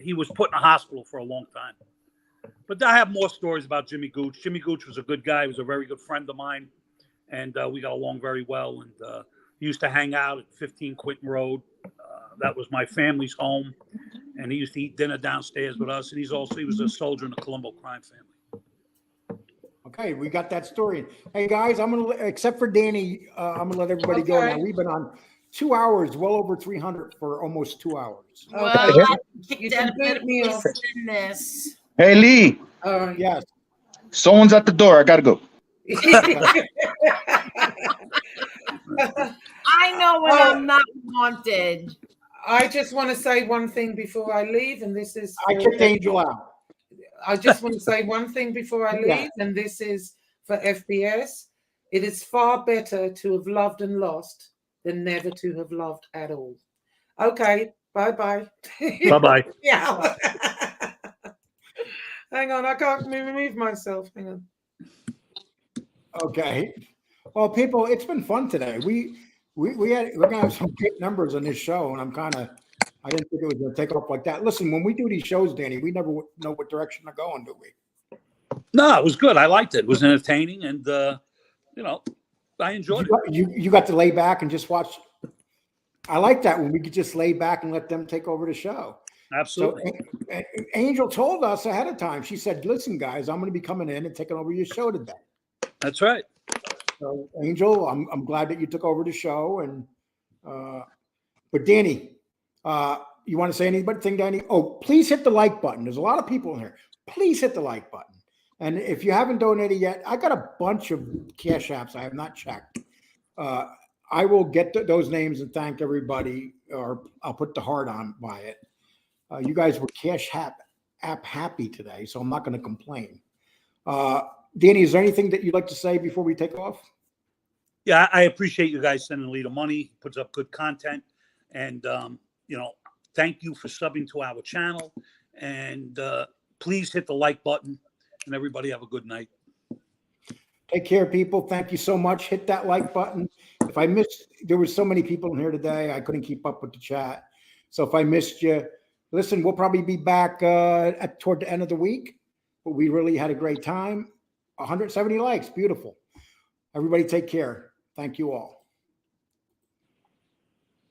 he was put in a hospital for a long time. But I have more stories about Jimmy Gooch. Jimmy Gooch was a good guy. He was a very good friend of mine, and we got along very well. And he used to hang out at 15 Quinton Road. That was my family's home, and he used to eat dinner downstairs with us. And he was a soldier in the Colombo crime family. Okay, we got that story. Hey guys, except for Danny, I'm gonna let everybody go now. We've been on 2 hours, well over 300 for almost 2 hours. Well, you can beat me off in this. Hey Lee. Yes. Someone's at the door. I gotta go. I know when I'm not wanted. I just want to say one thing before I leave, and this is... I kicked Angel out. I just want to say one thing before I leave, and this is for FBS. It is far better to have loved and lost than never to have loved at all. Okay, bye-bye. Bye-bye. Yeah. Hang on, I can't remove myself. Hang on. Okay. Well, people, it's been fun today. We're gonna have some great numbers on this show, and I'm kind of I didn't think it was going to take off like that. Listen, when we do these shows, Danny, we never know what direction they're going, do we? No, it was good. I liked it. It was entertaining, and you know, I enjoyed it. You got to lay back and just watch. I like that when we could just lay back and let them take over the show. Absolutely. So Angel told us ahead of time. She said, "Listen, guys, I'm going to be coming in and taking over your show today." That's right. So, Angel, I'm glad that you took over the show. And but Danny, you want to say anything, Danny? Oh, please hit the like button. There's a lot of people in here. Please hit the like button. And if you haven't donated yet, I got a bunch of cash apps I have not checked. I will get those names and thank everybody, or I'll put the heart on by it. You guys were cash app happy today, so I'm not going to complain. Danny, is there anything that you'd like to say before we take off? Yeah, I appreciate you guys sending Lee the money. He puts up good content, and you know, thank you for subbing to our channel. And please hit the like button. And everybody have a good night. Take care, people. Thank you so much. Hit that like button. If I missed, there were so many people in here today, I couldn't keep up with the chat. So if I missed you, listen, we'll probably be back toward the end of the week. But we really had a great time. 170 likes. Beautiful. Everybody take care. Thank you all.